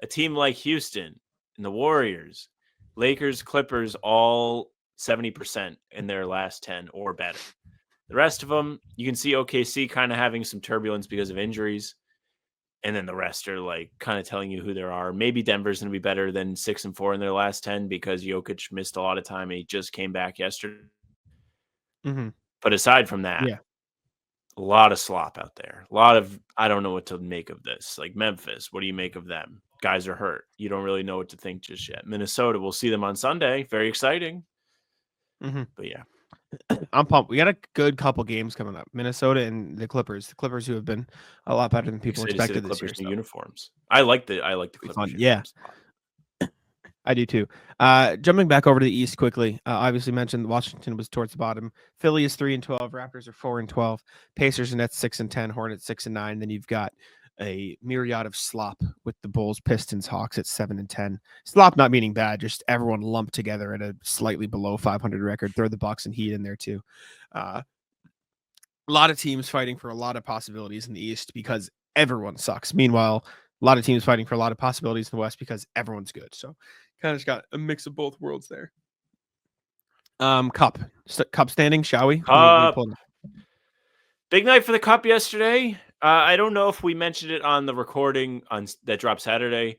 A team like Houston and the Warriors, Lakers, Clippers, all 70% in their last 10 or better. The rest of them, you can see OKC kind of having some turbulence because of injuries. And then the rest are kind of telling you who there are. Maybe Denver's going to be better than 6-4 in their last 10 because Jokic missed a lot of time and he just came back yesterday. Mm-hmm. But aside from that, a lot of slop out there. A lot of, I don't know what to make of this. Memphis, what do you make of them? Guys are hurt. You don't really know what to think just yet. Minnesota, we'll see them on Sunday. Very exciting. Mm-hmm. But yeah. I'm pumped. We got a good couple games coming up. Minnesota and the Clippers. The Clippers who have been a lot better than people expected the this Clippers year. new uniforms. I like the Clippers uniforms a lot. I do too. Jumping back over to the East quickly. Obviously mentioned Washington was towards the bottom. Philly is 3-12. Raptors are 4-12. Pacers and Nets 6-10. Hornets 6-9. Then you've got a myriad of slop with the Bulls, Pistons, Hawks at 7-10. Slop not meaning bad, just everyone lumped together at a slightly below 500 record. Throw the Bucks and Heat in there too. A lot of teams fighting for a lot of possibilities in the East because everyone sucks. Meanwhile, a lot of teams fighting for a lot of possibilities in the West because everyone's good. So kind of just got a mix of both worlds there. Cup standing, shall we? Big night for the Cup yesterday. I don't know if we mentioned it on the recording that dropped Saturday.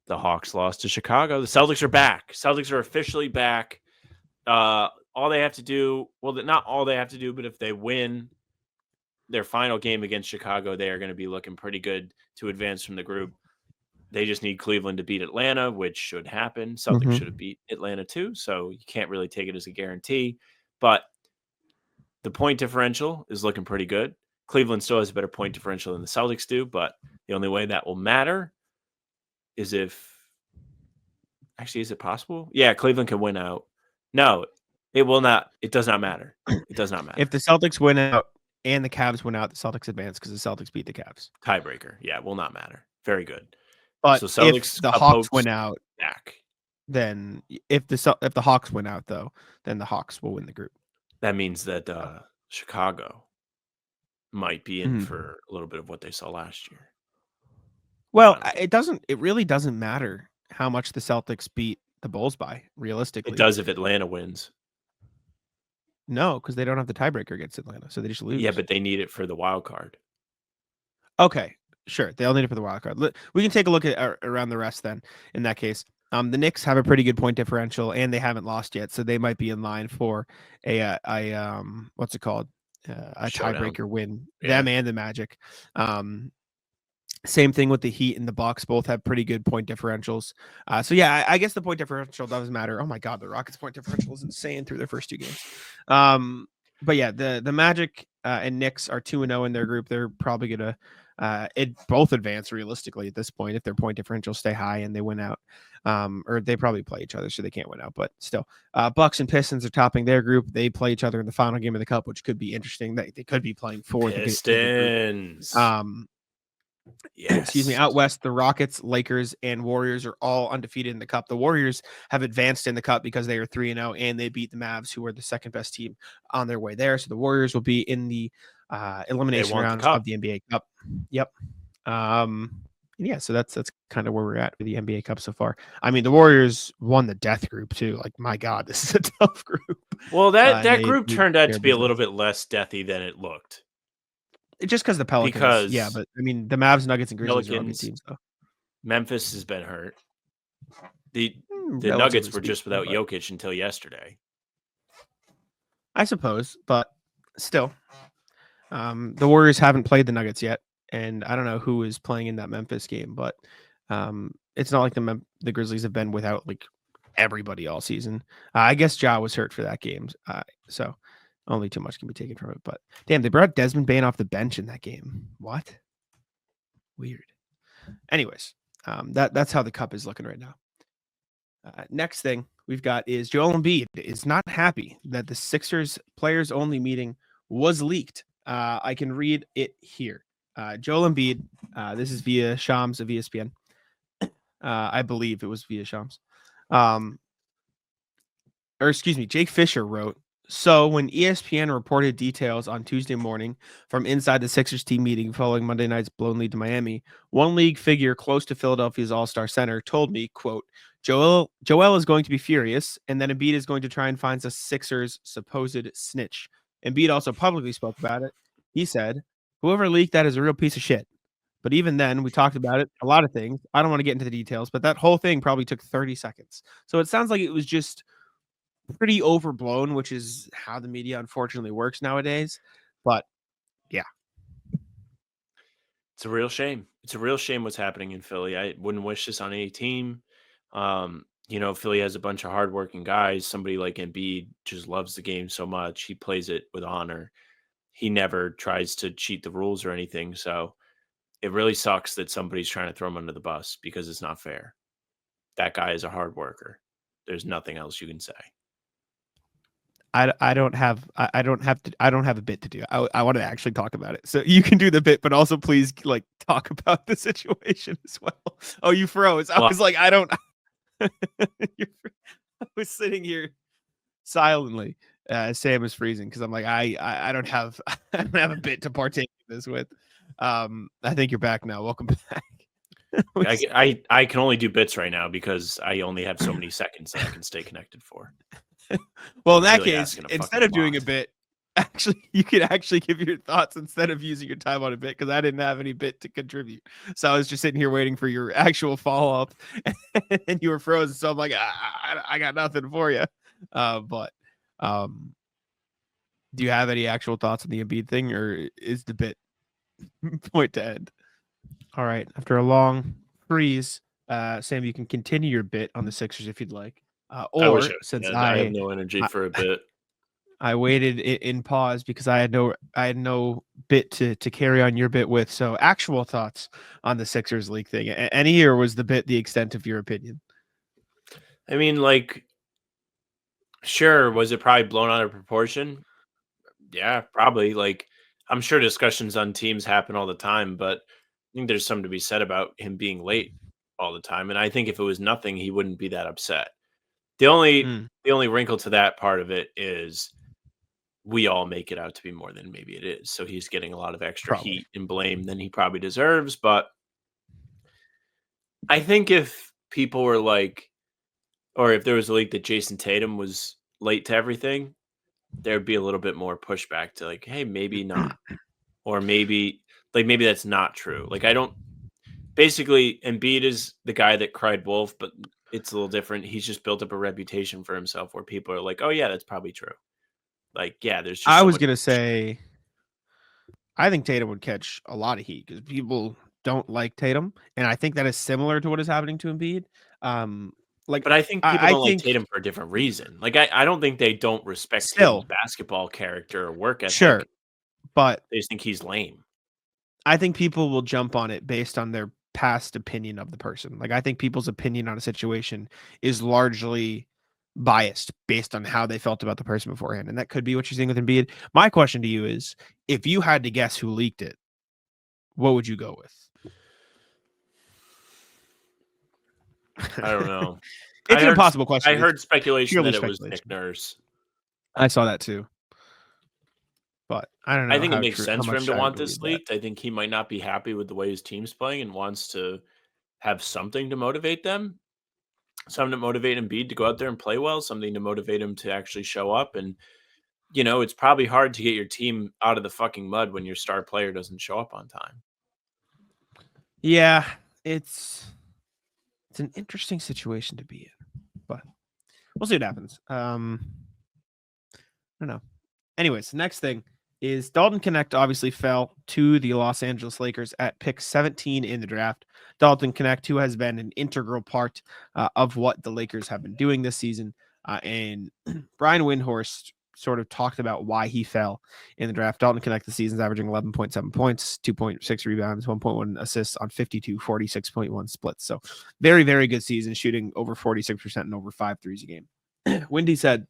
The Hawks lost to Chicago. The Celtics are back. Celtics are officially back. All they have to do, not all they have to do, but if they win their final game against Chicago, they are going to be looking pretty good to advance from the group. They just need Cleveland to beat Atlanta, which should happen. Celtics Mhm. should have beat Atlanta too, so you can't really take it as a guarantee. But the point differential is looking pretty good. Cleveland still has a better point differential than the Celtics do, but the only way that will matter is if actually, is it possible? Yeah, Cleveland can win out. No, it will not. It does not matter. It does not matter. If the Celtics win out and the Cavs win out, the Celtics advance because the Celtics beat the Cavs. Tiebreaker. Yeah, will not matter. Very good. But So if Celtics the Cup Hawks hopes win out, back. then if the Hawks win out though, then the Hawks will win the group. That means that Chicago might be in Mhm. for a little bit of what they saw last year. Well, Final game. it doesn't. It really doesn't matter how much the Celtics beat the Bulls by. Realistically, It does if Atlanta wins. No, because they don't have the tiebreaker against Atlanta, so they just lose. Yeah, but they need it for the wild card. Okay, sure. They'll need it for the wild card. We can take a look at around the rest then. In that case, the Knicks have a pretty good point differential, and they haven't lost yet, so they might be in line for a what's it called? A Showdown. tiebreaker win. Yeah. Them and the Magic. Same thing with the Heat and the Bucks. Both have pretty good point differentials. So yeah, I guess the point differential doesn't matter. Oh my God, the Rockets' point differential is insane through their first two games. But yeah, the Magic and Knicks are 2-0 in their group. They're probably gonna both advance realistically at this point if their point differentials stay high and they win out. Or they probably play each other, so they can't win out. But still, Bucks and Pistons are topping their group. They play each other in the final game of the Cup, which could be interesting. They could be playing for Pistons. the group. Yes. Excuse me. Out west, the Rockets, Lakers, and Warriors are all undefeated in the Cup. The Warriors have advanced in the Cup because they are 3-0 and they beat the Mavs, who are the second best team on their way there. So the Warriors will be in the elimination won the rounds Cup. of the NBA Cup. Yep. Yeah. So that's kind of where we're at with the NBA Cup so far. I mean, the Warriors won the death group too. Like, my God, this is a tough group. Well, that They group beat turned out to their be a little business. bit less deathy than it looked. Just because the Pelicans, yeah, Because but I mean, the Mavs, Nuggets, and Grizzlies are all good Pelicans, teams, though. Memphis has been hurt. The Relatively Nuggets were speaking, just without but- Jokic until yesterday. I suppose, but still, the Warriors haven't played the Nuggets yet, and I don't know who is playing in that Memphis game, but it's not like the Grizzlies have been without like everybody all season. I guess Ja was hurt for that game, so only too much can be taken from it. But damn, they brought Desmond Bane off the bench in that game. What? Weird. Anyways, that's how the Cup is looking right now. Next thing we've got is Joel Embiid is not happy that the Sixers players only meeting was leaked. I can read it here. Joel Embiid, this is via Shams of ESPN. I believe it was via Shams. Or excuse me, Jake Fisher wrote, so when ESPN reported details on Tuesday morning from inside the Sixers team meeting following Monday night's blown lead to Miami, one league figure close to Philadelphia's All-Star Center told me, quote, Joel is going to be furious, and then Embiid is going to try and find the Sixers' supposed snitch. Embiid also publicly spoke about it. He said, whoever leaked that is a real piece of shit. But even then, we talked about it, a lot of things. I don't want to get into the details, but that whole thing probably took 30 seconds. So it sounds like it was just pretty overblown, which is how the media unfortunately works nowadays. But yeah, It's a real shame. It's a real shame what's happening in Philly. I wouldn't wish this on any team. Philly has a bunch of hardworking guys. Somebody like Embiid just loves the game so much. He plays it with honor. He never tries to cheat the rules or anything. So it really sucks that somebody's trying to throw him under the bus because it's not fair. That guy is a hard worker. There's nothing else you can say. I don't have a bit to do. I want to actually talk about it. So you can do the bit, but also please like talk about the situation as well. Oh, you froze. I was like, I don't. I was sitting here silently. Sam is freezing because I'm like, I don't have a bit to partake in this with. I think you're back now. Welcome back. I can only do bits right now because I only have so many seconds that I can stay connected for. Well, in that Really case, asking a instead fucking of doing a lot. bit, actually, you could actually give your thoughts instead of using your time on a bit because I didn't have any bit to contribute. So I was just sitting here waiting for your actual follow up, and you were frozen. So I'm like, I got nothing for you. But do you have any actual thoughts on the Embiid thing, or is the bit point to end? All right. After a long freeze. Sam, you can continue your bit on the Sixers if you'd like. I wish Or since I have no energy for a bit. I waited in pause because I had no bit to carry on your bit with. So actual thoughts on the Sixers league thing. Any, or was the bit the extent of your opinion? I mean, like, sure, was it probably blown out of proportion? Yeah, probably. Like, I'm sure discussions on teams happen all the time, but I think there's something to be said about him being late all the time. And I think if it was nothing, he wouldn't be that upset. The only wrinkle to that part of it is we all make it out to be more than maybe it is. So he's getting a lot of extra heat and blame than he probably deserves. But I think if people were like, or if there was a leak that Jason Tatum was late to everything, there'd be a little bit more pushback to like, hey, maybe not. Or maybe that's not true. Like, I don't basically Embiid is the guy that cried wolf, but it's a little different. He's just built up a reputation for himself where people are like, oh yeah, that's probably true. Like, yeah, there's just I was gonna say I think Tatum would catch a lot of heat because people don't like Tatum, and I think that is similar to what is happening to Embiid. But I think people don't like Tatum for a different reason. Like, I don't think they don't respect Tatum's basketball character or work ethic. Sure, but they just think he's lame. I think people will jump on it based on their past opinion of the person. Like, I think people's opinion on a situation is largely biased based on how they felt about the person beforehand. And that could be what you're seeing with Embiid. My question to you is, if you had to guess who leaked it, what would you go with? I don't know. It's an impossible question. I heard speculation that it was Nick Nurse. I saw that too. But I don't know. I think it makes sense for him to want this leaked. I think he might not be happy with the way his team's playing and wants to have something to motivate them. Something to motivate Embiid to go out there and play well, something to motivate him to actually show up. And, you know, it's probably hard to get your team out of the fucking mud when your star player doesn't show up on time. Yeah, it's an interesting situation to be in, but we'll see what happens. I don't know. Anyways, the next thing is Dalton Knecht obviously fell to the Los Angeles Lakers at pick 17 in the draft. Dalton Knecht, who has been an integral part of what the Lakers have been doing this season. And Brian Windhorst sort of talked about why he fell in the draft. Dalton Knecht this season's averaging 11.7 points, 2.6 rebounds, 1.1 assists on 52, 46.1 splits. So very, very good season, shooting over 46% and over 5 threes a game. Windy said,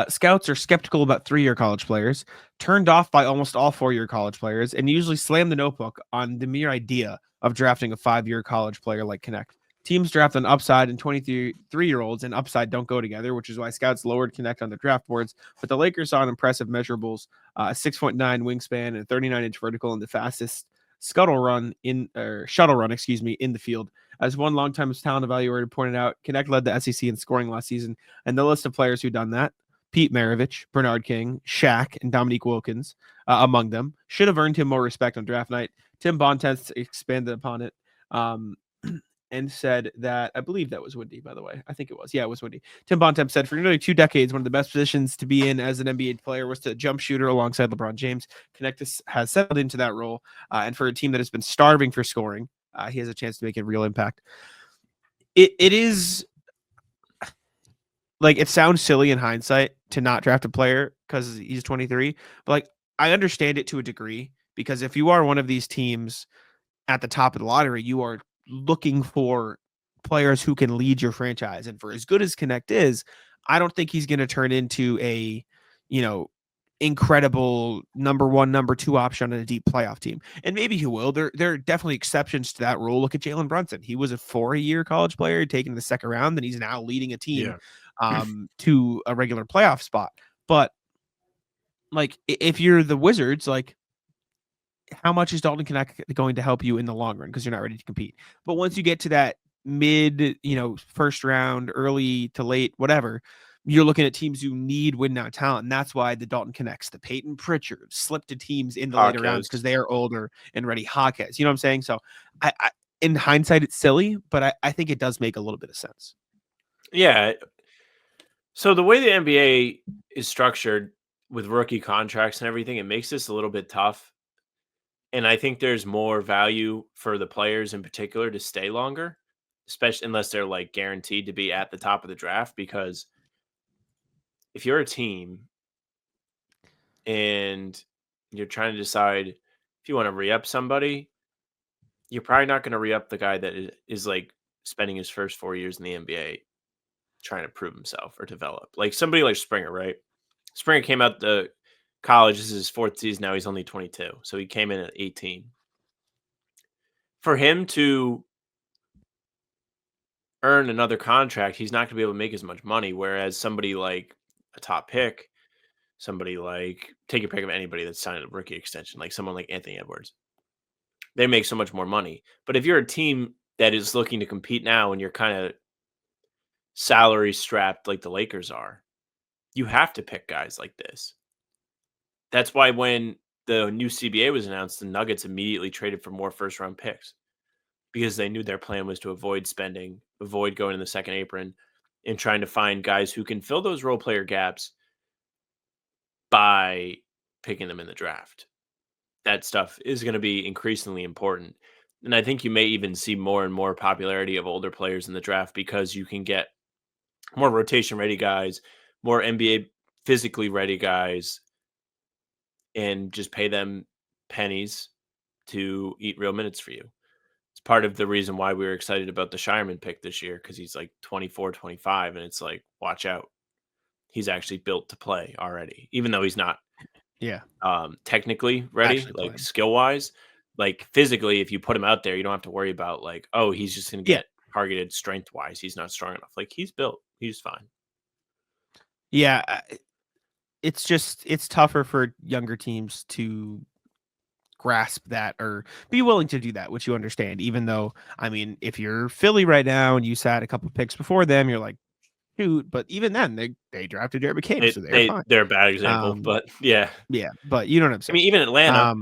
scouts are skeptical about 3-year college players, turned off by almost all 4-year college players, and usually slam the notebook on the mere idea of drafting a 5-year college player like Knecht. Teams draft on upside, and 23-year-olds and upside don't go together, which is why scouts lowered Knecht on their draft boards. But the Lakers saw an impressive measurables, a 6.9 wingspan and a 39-inch vertical, and the fastest shuttle run in the field. As one longtime talent evaluator pointed out, Knecht led the SEC in scoring last season, and the list of players who done that, Pete Maravich, Bernard King, Shaq, and Dominique Wilkins among them, should have earned him more respect on draft night. Tim Bontemps expanded upon it and said that, I believe that was Windy, by the way. I think it was. Yeah, it was Windy. Tim Bontemps said, for nearly 2 decades, one of the best positions to be in as an NBA player was to jump shooter alongside LeBron James. Knecht has settled into that role, and for a team that has been starving for scoring, he has a chance to make a real impact. It is like, it sounds silly in hindsight to not draft a player because he's 23, but like, I understand it to a degree, because if you are one of these teams at the top of the lottery, you are looking for players who can lead your franchise. And for as good as Knecht is, I don't think he's going to turn into a, incredible number 1, number 2 option on a deep playoff team. And maybe he will. There are definitely exceptions to that rule. Look at Jalen Brunson. He was a 4-year college player taken in the second round, and he's now leading a team to a regular playoff spot. But like, if you're the Wizards, like, how much is Dalton Knecht going to help you in the long run? Because you're not ready to compete. But once you get to that mid, first round, early to late, whatever, you're looking at teams who need win now talent. And that's why the Dalton Knechts, the Peyton Pritchard, slipped to teams in the later rounds because they are older and ready. Hawkes, you know what I'm saying? So I in hindsight, it's silly, but I think it does make a little bit of sense. Yeah. So the way the NBA is structured with rookie contracts and everything, it makes this a little bit tough. And I think there's more value for the players in particular to stay longer, especially unless they're like guaranteed to be at the top of the draft. Because if you're a team and you're trying to decide if you want to re-up somebody, you're probably not going to re-up the guy that is like spending his first 4 years in the NBA trying to prove himself or develop. Like somebody like Springer, right? Springer came out the college. This is his 4th season. Now he's only 22. So he came in at 18. For him to earn another contract, he's not going to be able to make as much money. Whereas somebody like a top pick, somebody like, take your pick of anybody that's signed a rookie extension, like someone like Anthony Edwards, they make so much more money. But if you're a team that is looking to compete now and you're kind of salary strapped like the Lakers are, you have to pick guys like this. That's why when the new CBA was announced, the Nuggets immediately traded for more first round picks because they knew their plan was to avoid spending, avoid going in the second apron, and trying to find guys who can fill those role player gaps by picking them in the draft. That stuff is going to be increasingly important. And I think you may even see more and more popularity of older players in the draft because you can get more rotation ready guys, more NBA physically ready guys, and just pay them pennies to eat real minutes for you. It's part of the reason why we were excited about the Shireman pick this year, because he's like 24, 25, and it's like, watch out. He's actually built to play already, even though he's not technically ready, Actually like playing. skill-wise. Like physically, if you put him out there, you don't have to worry about like, oh, he's just going to get targeted strength-wise. He's not strong enough. Like he's built. He's fine. Yeah, it's tougher for younger teams to grasp that or be willing to do that, which you understand. Even though, I mean, if you're Philly right now and you sat a couple picks before them, you're like, shoot. But even then, they drafted Jared McCabe, so they're fine. They're a bad example, but yeah. But you know what I'm I saying. mean, even Atlanta,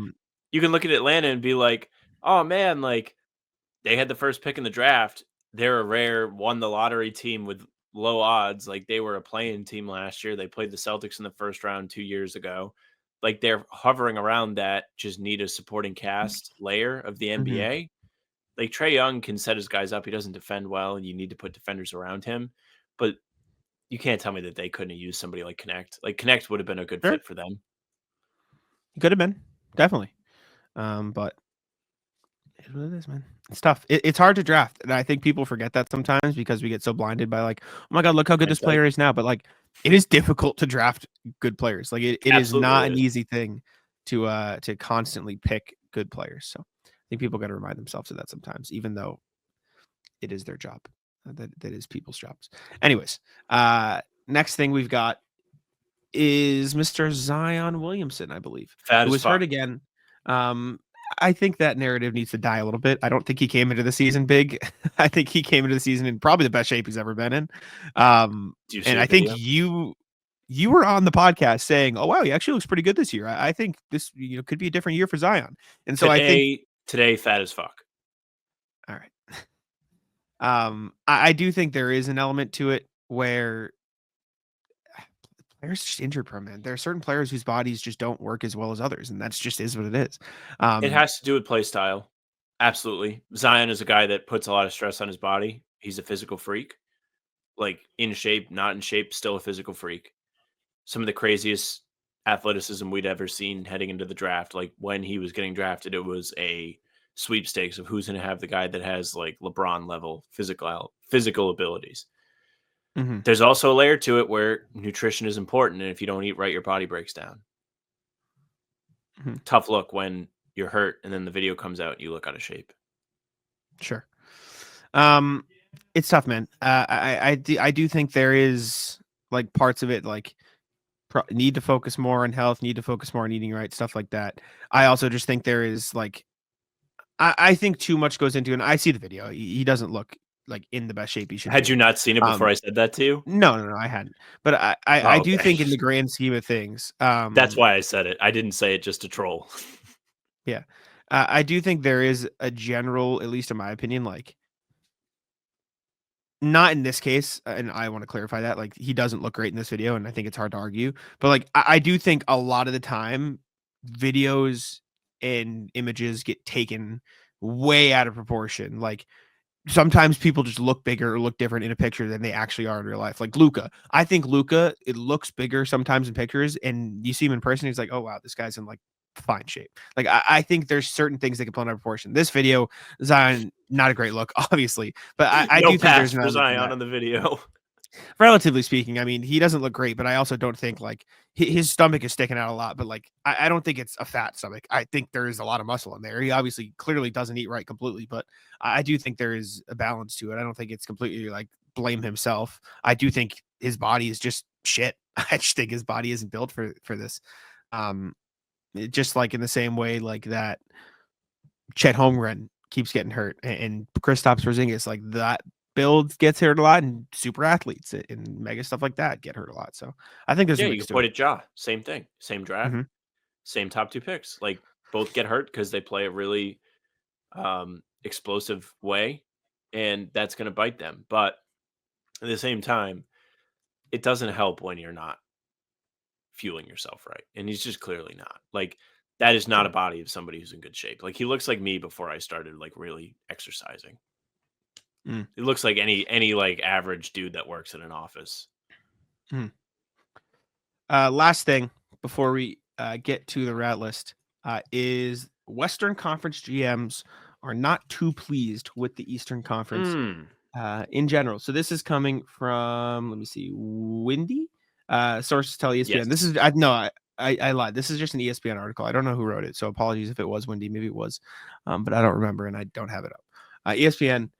you can look at Atlanta and be like, oh man, like they had the first pick in the draft. They're a rare won the lottery team with low odds. Like they were a play-in team last year. They played the Celtics in the first round 2 years ago. Like they're hovering around that, just need a supporting cast layer of the NBA. Like Trae Young can set his guys up. He doesn't defend well, and you need to put defenders around him. But you can't tell me that they couldn't have used somebody like Knecht. Like Knecht would have been a good fit for them. Could have been, definitely. But it's what it is, man. It's tough. It's hard to draft, and I think people forget that sometimes because we get so blinded by like, oh my god, look how good this player is now. But like, it is difficult to draft good players. Like it is not an easy thing to constantly pick good players. So I think people got to remind themselves of that sometimes, even though it is their job. That is people's jobs. Anyways, next thing we've got is Mr. Zion Williamson, I believe, who was hurt again. I think that narrative needs to die a little bit. I don't think he came into the season big. I think he came into the season in probably the best shape he's ever been in. And I think you were on the podcast saying, "Oh wow, he actually looks pretty good this year." I think this could be a different year for Zion. And so I think today fat as fuck. All right. I do think there is an element to it where players just injured prone, man. There are certain players whose bodies just don't work as well as others, and that's just is what it is. It has to do with play style. Absolutely. Zion is a guy that puts a lot of stress on his body. He's a physical freak. Like in shape, not in shape, still a physical freak. Some of the craziest athleticism we'd ever seen heading into the draft. Like when he was getting drafted, it was a sweepstakes of who's going to have the guy that has like LeBron level physical abilities. There's also a layer to it where nutrition is important, and if you don't eat right, your body breaks down. Tough look when you're hurt and then the video comes out and you look out of shape. Sure. It's tough, man. I do think there is like parts of it like need to focus more on health, need to focus more on eating right, stuff like that. I also just think there is like I think too much goes into it. And I see the video. He doesn't look like in the best shape he should. Had you not seen it before I said that to you? No, I hadn't. But I do think in the grand scheme of things, that's why I said it. I didn't say it just to troll. Yeah. I do think there is a general, at least in my opinion, like not in this case, and I want to clarify that, like he doesn't look great in this video, and I think it's hard to argue. But like I do think a lot of the time videos and images get taken way out of proportion. Like sometimes people just look bigger or look different in a picture than they actually are in real life. Like Luka, I think Luka, it looks bigger sometimes in pictures, and you see him in person, he's like, oh wow, this guy's in like fine shape. Like I think there's certain things that can pull out of proportion. This video, Zion, not a great look, obviously, but I No do think there's pass for an element to Zion that. on the video. Relatively speaking, I mean, he doesn't look great, but I also don't think like his stomach is sticking out a lot. But like, I don't think it's a fat stomach. I think there is a lot of muscle in there. He obviously clearly doesn't eat right completely, but I do think there is a balance to it. I don't think it's completely like blame himself. I do think his body is just shit. I just think his body isn't built for this. Just like in the same way like that Chet Holmgren keeps getting hurt and Kristaps Porzingis, like that build gets hurt a lot, and super athletes and mega stuff like that get hurt a lot. So I think there's Yeah, a you mix can to point it. at Ja. Same thing. Same draft. Mhm. Same top 2 picks. Like both get hurt because they play a really explosive way, and that's going to bite them. But at the same time, it doesn't help when you're not fueling yourself right. And he's just clearly not. Like that is not a body of somebody who's in good shape. Like he looks like me before I started like really exercising. Mm. It looks like any like average dude that works at an office. Last thing before we get to the rat list is Western Conference GMs are not too pleased with the Eastern Conference in general. So this is coming from, let me see, Windy. Sources tell ESPN. Yes. This is I lied. This is just an ESPN article. I don't know who wrote it, so apologies if it was Windy. Maybe it was, but I don't remember, and I don't have it up. ESPN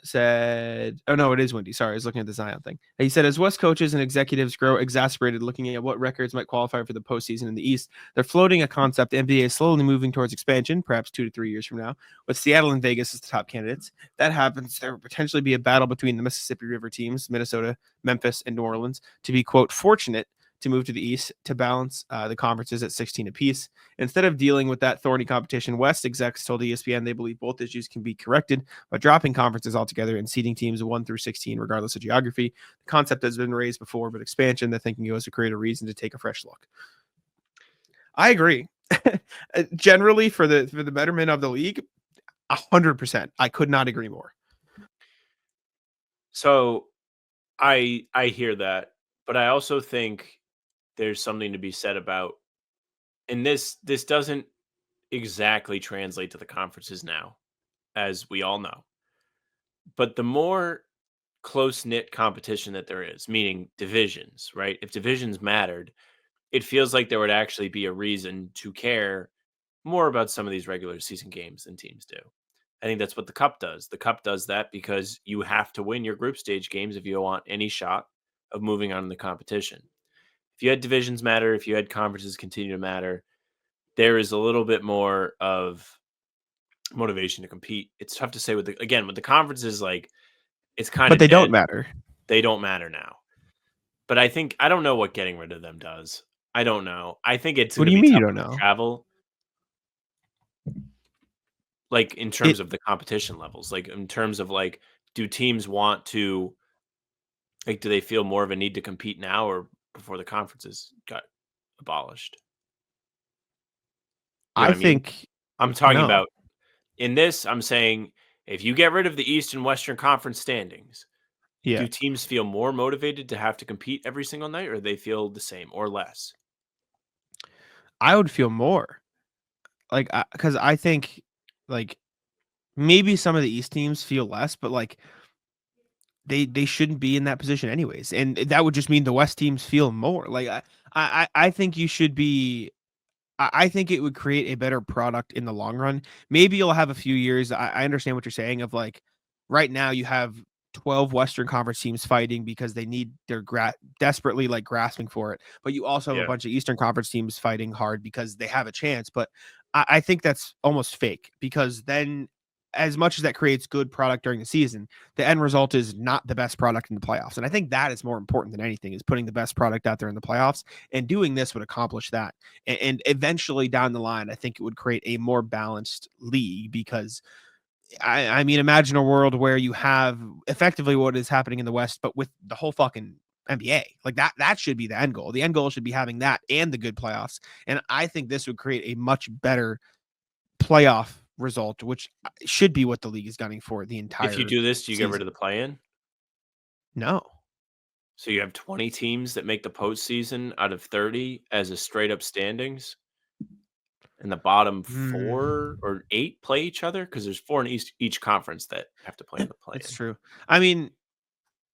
said, oh no, it is Windy. Sorry, I was looking at the Zion thing. He said, as West coaches and executives grow exasperated looking at what records might qualify for the postseason in the East, they're floating a concept the NBA is slowly moving towards expansion, perhaps 2 to 3 years from now, with Seattle and Vegas as the top candidates. That happens, there will potentially be a battle between the Mississippi River teams, Minnesota, Memphis, and New Orleans, to be, quote, fortunate to move to the East to balance the conferences at 16 apiece. Instead of dealing with that thorny competition, West execs told ESPN they believe both issues can be corrected by dropping conferences altogether and seeding teams 1 through 16, regardless of geography. The concept has been raised before, but expansion, the thinking goes to create a reason to take a fresh look. I agree. Generally, for the betterment of the league, 100%. I could not agree more. So I hear that, but I also think there's something to be said about, and this doesn't exactly translate to the conferences now, as we all know. But the more close-knit competition that there is, meaning divisions, right? If divisions mattered, it feels like there would actually be a reason to care more about some of these regular season games than teams do. I think that's what the Cup does. The Cup does that because you have to win your group stage games if you want any shot of moving on in the competition. If you had divisions matter, if you had conferences continue to matter, there is a little bit more of motivation to compete. It's tough to say with the conferences, like it's kind of But they dead. don't matter. They don't matter now. But I don't know what getting rid of them does. I don't know. I think it's What going do to you be mean you tougher don't to know? travel. Like in terms of the competition levels, like in terms of like, do teams want to, like, do they feel more of a need to compete now or before the conferences got abolished? You know I what I mean? think I'm talking no. about in this, I'm saying if you get rid of the East and Western Conference standings, Yeah. do teams feel more motivated to have to compete every single night, or they feel the same or less? I would feel more. Like, because I think, like, maybe some of the East teams feel less, but like they shouldn't be in that position anyways, and that would just mean the West teams feel more. Like, I think you should be. I think it would create a better product in the long run. Maybe you'll have a few years. I understand what you're saying. Of like, right now you have 12 Western Conference teams fighting because they're desperately like grasping for it. But you also have a Yeah. bunch of Eastern Conference teams fighting hard because they have a chance. But I think that's almost fake, because then as much as that creates good product during the season, the end result is not the best product in the playoffs. And I think that is more important than anything, is putting the best product out there in the playoffs, and doing this would accomplish that. And eventually down the line, I think it would create a more balanced league, because I mean, imagine a world where you have effectively what is happening in the West, but with the whole fucking NBA. Like that should be the end goal. The end goal should be having that and the good playoffs. And I think this would create a much better playoff result, which should be what the league is gunning for the entire. If you do this, do you get rid season. of the play-in? No. So you have 20 teams that make the postseason out of 30 as a straight up standings, and the bottom 4 or 8 play each other because there's 4 in each conference that have to play in the play. It's true. I mean,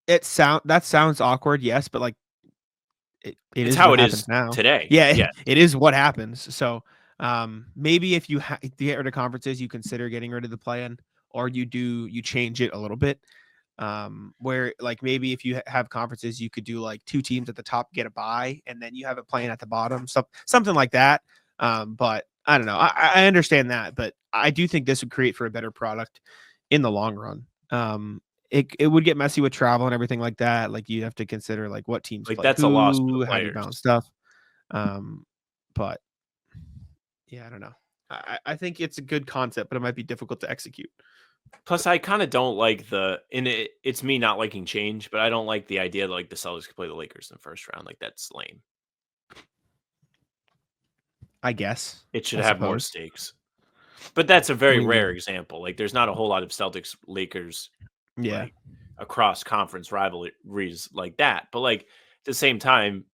that sounds awkward, yes, but like it It's is how what it happens is now today. Yeah, it is what happens. So maybe if you get rid of conferences, you consider getting rid of the play-in, or you change it a little bit. Where like maybe if you have conferences, you could do like 2 teams at the top get a bye, and then you have it playing at the bottom, something like that. But I don't know. I understand that, but I do think this would create for a better product in the long run. It would get messy with travel and everything like that. Like you have to consider like what teams Like play that's a loss for who, the how do you players. balance stuff. But yeah, I don't know. I think it's a good concept, but it might be difficult to execute. Plus, I kind of don't like it's me not liking change, but I don't like the idea that like the Celtics could play the Lakers in the first round. Like that's lame. I guess It should I have more suppose. stakes. But that's a very What do you rare mean? example. Like there's not a whole lot of Celtics Lakers Yeah. like across conference rivalries like that. But like at the same time,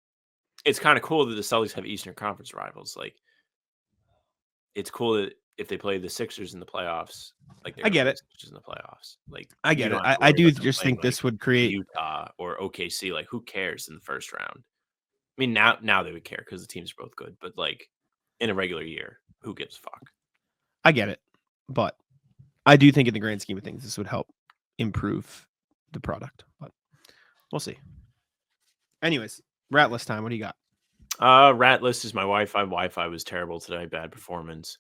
it's kind of cool that the Celtics have Eastern Conference rivals. Like it's cool that if they play the Sixers in the playoffs, like they're I get gonna play it. the Sixers in the playoffs. Like I you get don't it. have to I worry do about them just playing, think this like, would create. Utah or OKC. Like who cares in the first round? I mean, now they would care because the teams are both good. But like in a regular year, who gives a fuck? I get it, but I do think in the grand scheme of things, this would help improve the product. But we'll see. Anyways, rat list time. What do you got? Rat list is my Wi-Fi. Wi-Fi was terrible today. Bad performance.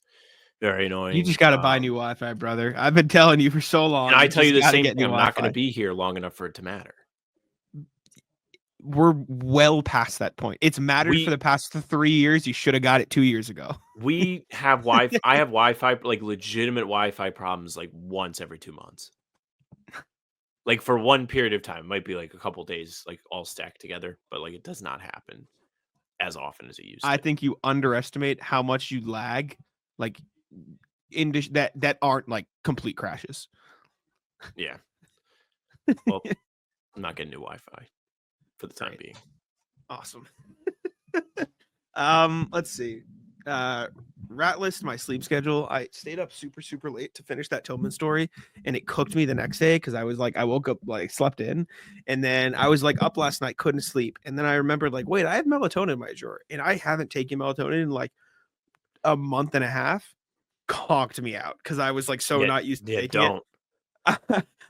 Very annoying. You just got to buy new Wi-Fi, brother. I've been telling you for so long. And I tell you the just gotta same get thing. new I'm not going to Wi-Fi. be here long enough for it to matter. We're well past that point. It's mattered for the past 3 years. You should have got it 2 years ago. We have Wi-Fi. I have Wi-Fi, like legitimate Wi-Fi problems, like once every 2 months. Like for one period of time, it might be like a couple days, like all stacked together, but like it does not happen as often as it used to. I think you underestimate how much you lag, like that aren't like complete crashes. Yeah. Well, I'm not getting new Wi-Fi for the time being. Awesome. Let's see. Rat list, my sleep schedule. I stayed up super late to finish that Tillman story, and it cooked me the next day because I was like, I woke up like slept in, and then I was like up last night, couldn't sleep, and then I remembered like, wait, I have melatonin in my drawer, and I haven't taken melatonin in like a month and a half. Conked me out because I was like not used to taking it.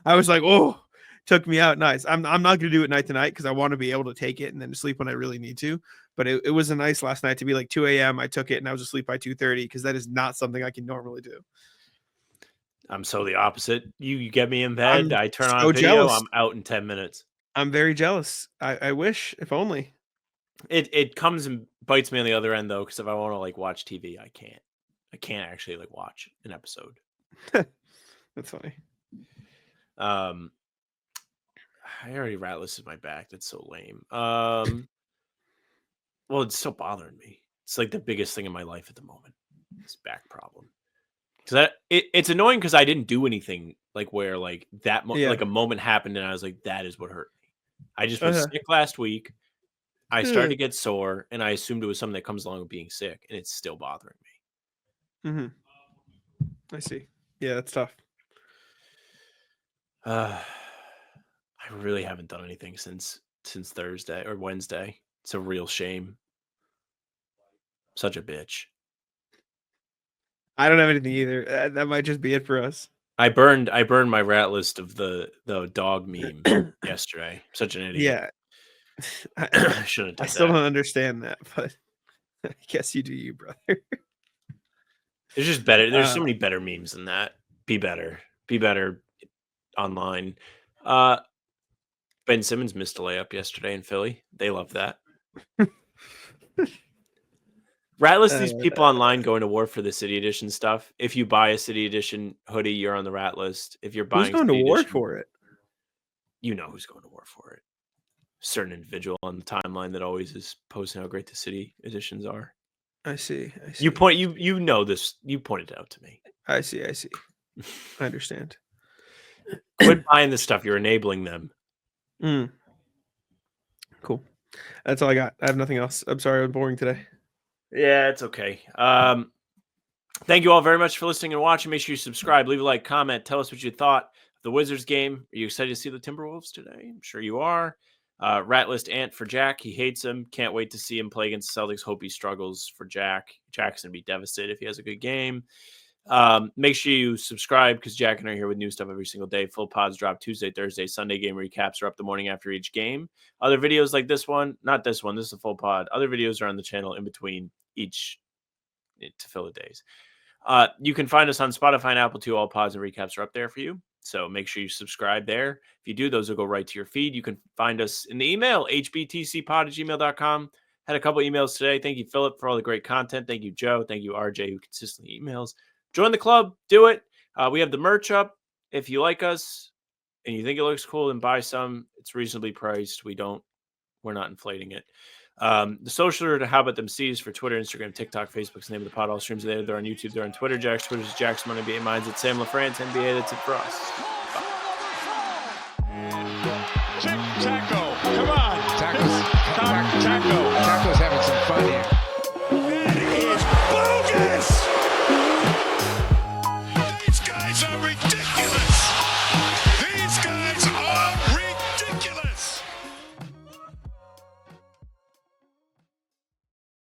I was like, oh, took me out. Nice. I'm not gonna do it night to night because I want to be able to take it and then sleep when I really need to. But it was a nice last night to be like 2 a.m. I took it and I was asleep by 2:30 because that is not something I can normally do. I'm so the opposite. You get me in bed, I turn on so video, jealous. I'm out in 10 minutes. I'm very jealous. I wish, if only. It comes and bites me on the other end though, because if I want to like watch TV, I can't. I can't actually like watch an episode. That's funny. I already rat listed my back. That's so lame. Well, it's still bothering me. It's like the biggest thing in my life at the moment. This back problem. Because it's annoying because I didn't do anything like where like that like a moment happened and I was like, that is what hurt me. I just was sick last week. I started to get sore and I assumed it was something that comes along with being sick, and it's still bothering me. I see. Yeah, that's tough. I really haven't done anything since Thursday or Wednesday. It's a real shame. Such a bitch. I don't have anything either. That might just be it for us. I burned my rat list of the dog meme yesterday. Such an idiot. Yeah. I shouldn't have done I still that. don't understand that, but I guess you do you, brother. There's just better. There's so many better memes than that. Be better. Be better online. Ben Simmons missed a layup yesterday in Philly. They love that. Rat list these people online going to war for the City Edition stuff. If you buy a City Edition hoodie, you're on the rat list. If you're buying who's going to City war Edition, for it? you know who's going to war for it. certain individual on the timeline that always is posting how great the city editions are. I see. You know this. You pointed it out to me. I see. I understand. Quit buying this stuff. You're enabling them. Cool. That's all I got. I have nothing else. I'm sorry I'm boring today. Yeah, it's okay. Thank you all very much for listening and watching. Make sure you subscribe, leave a like, comment, tell us what you thought of the Wizards game. Are you excited to see the Timberwolves today? I'm sure you are. Rat list Ant for Jack. He hates him. Can't wait to see him play against the Celtics. Hope he struggles for Jack. Jack's going to be devastated if he has a good game. Make sure you subscribe because Jack and I are here with new stuff every single day. Full pods drop Tuesday, Thursday, Sunday game recaps are up the morning after each game. Other videos like this one, not this one, this is a full pod. Other videos are on the channel in between each to fill the days. You can find us on Spotify and Apple too. All pods and recaps are up there for you. So make sure you subscribe there. If you do, those will go right to your feed. You can find us in the email, hbtcpod@gmail.com. Had a couple emails today. Thank you, Philip, for all the great content. Thank you, Joe. Thank you, RJ, who consistently emails. Join the club. Do it. We have the merch up. If you like us and you think it looks cool, then buy some. It's reasonably priced. We're not inflating it. The social are to How About Them C's for Twitter, Instagram, TikTok, Facebook's the name of the pod. All streams are there. They're on YouTube. They're on Twitter. Twitter's Jack's Money NBA Minds at Sam LaFrance NBA. That's it for us. Taco, come on. Taco's having some fun here. That is bogus. These guys are ridiculous.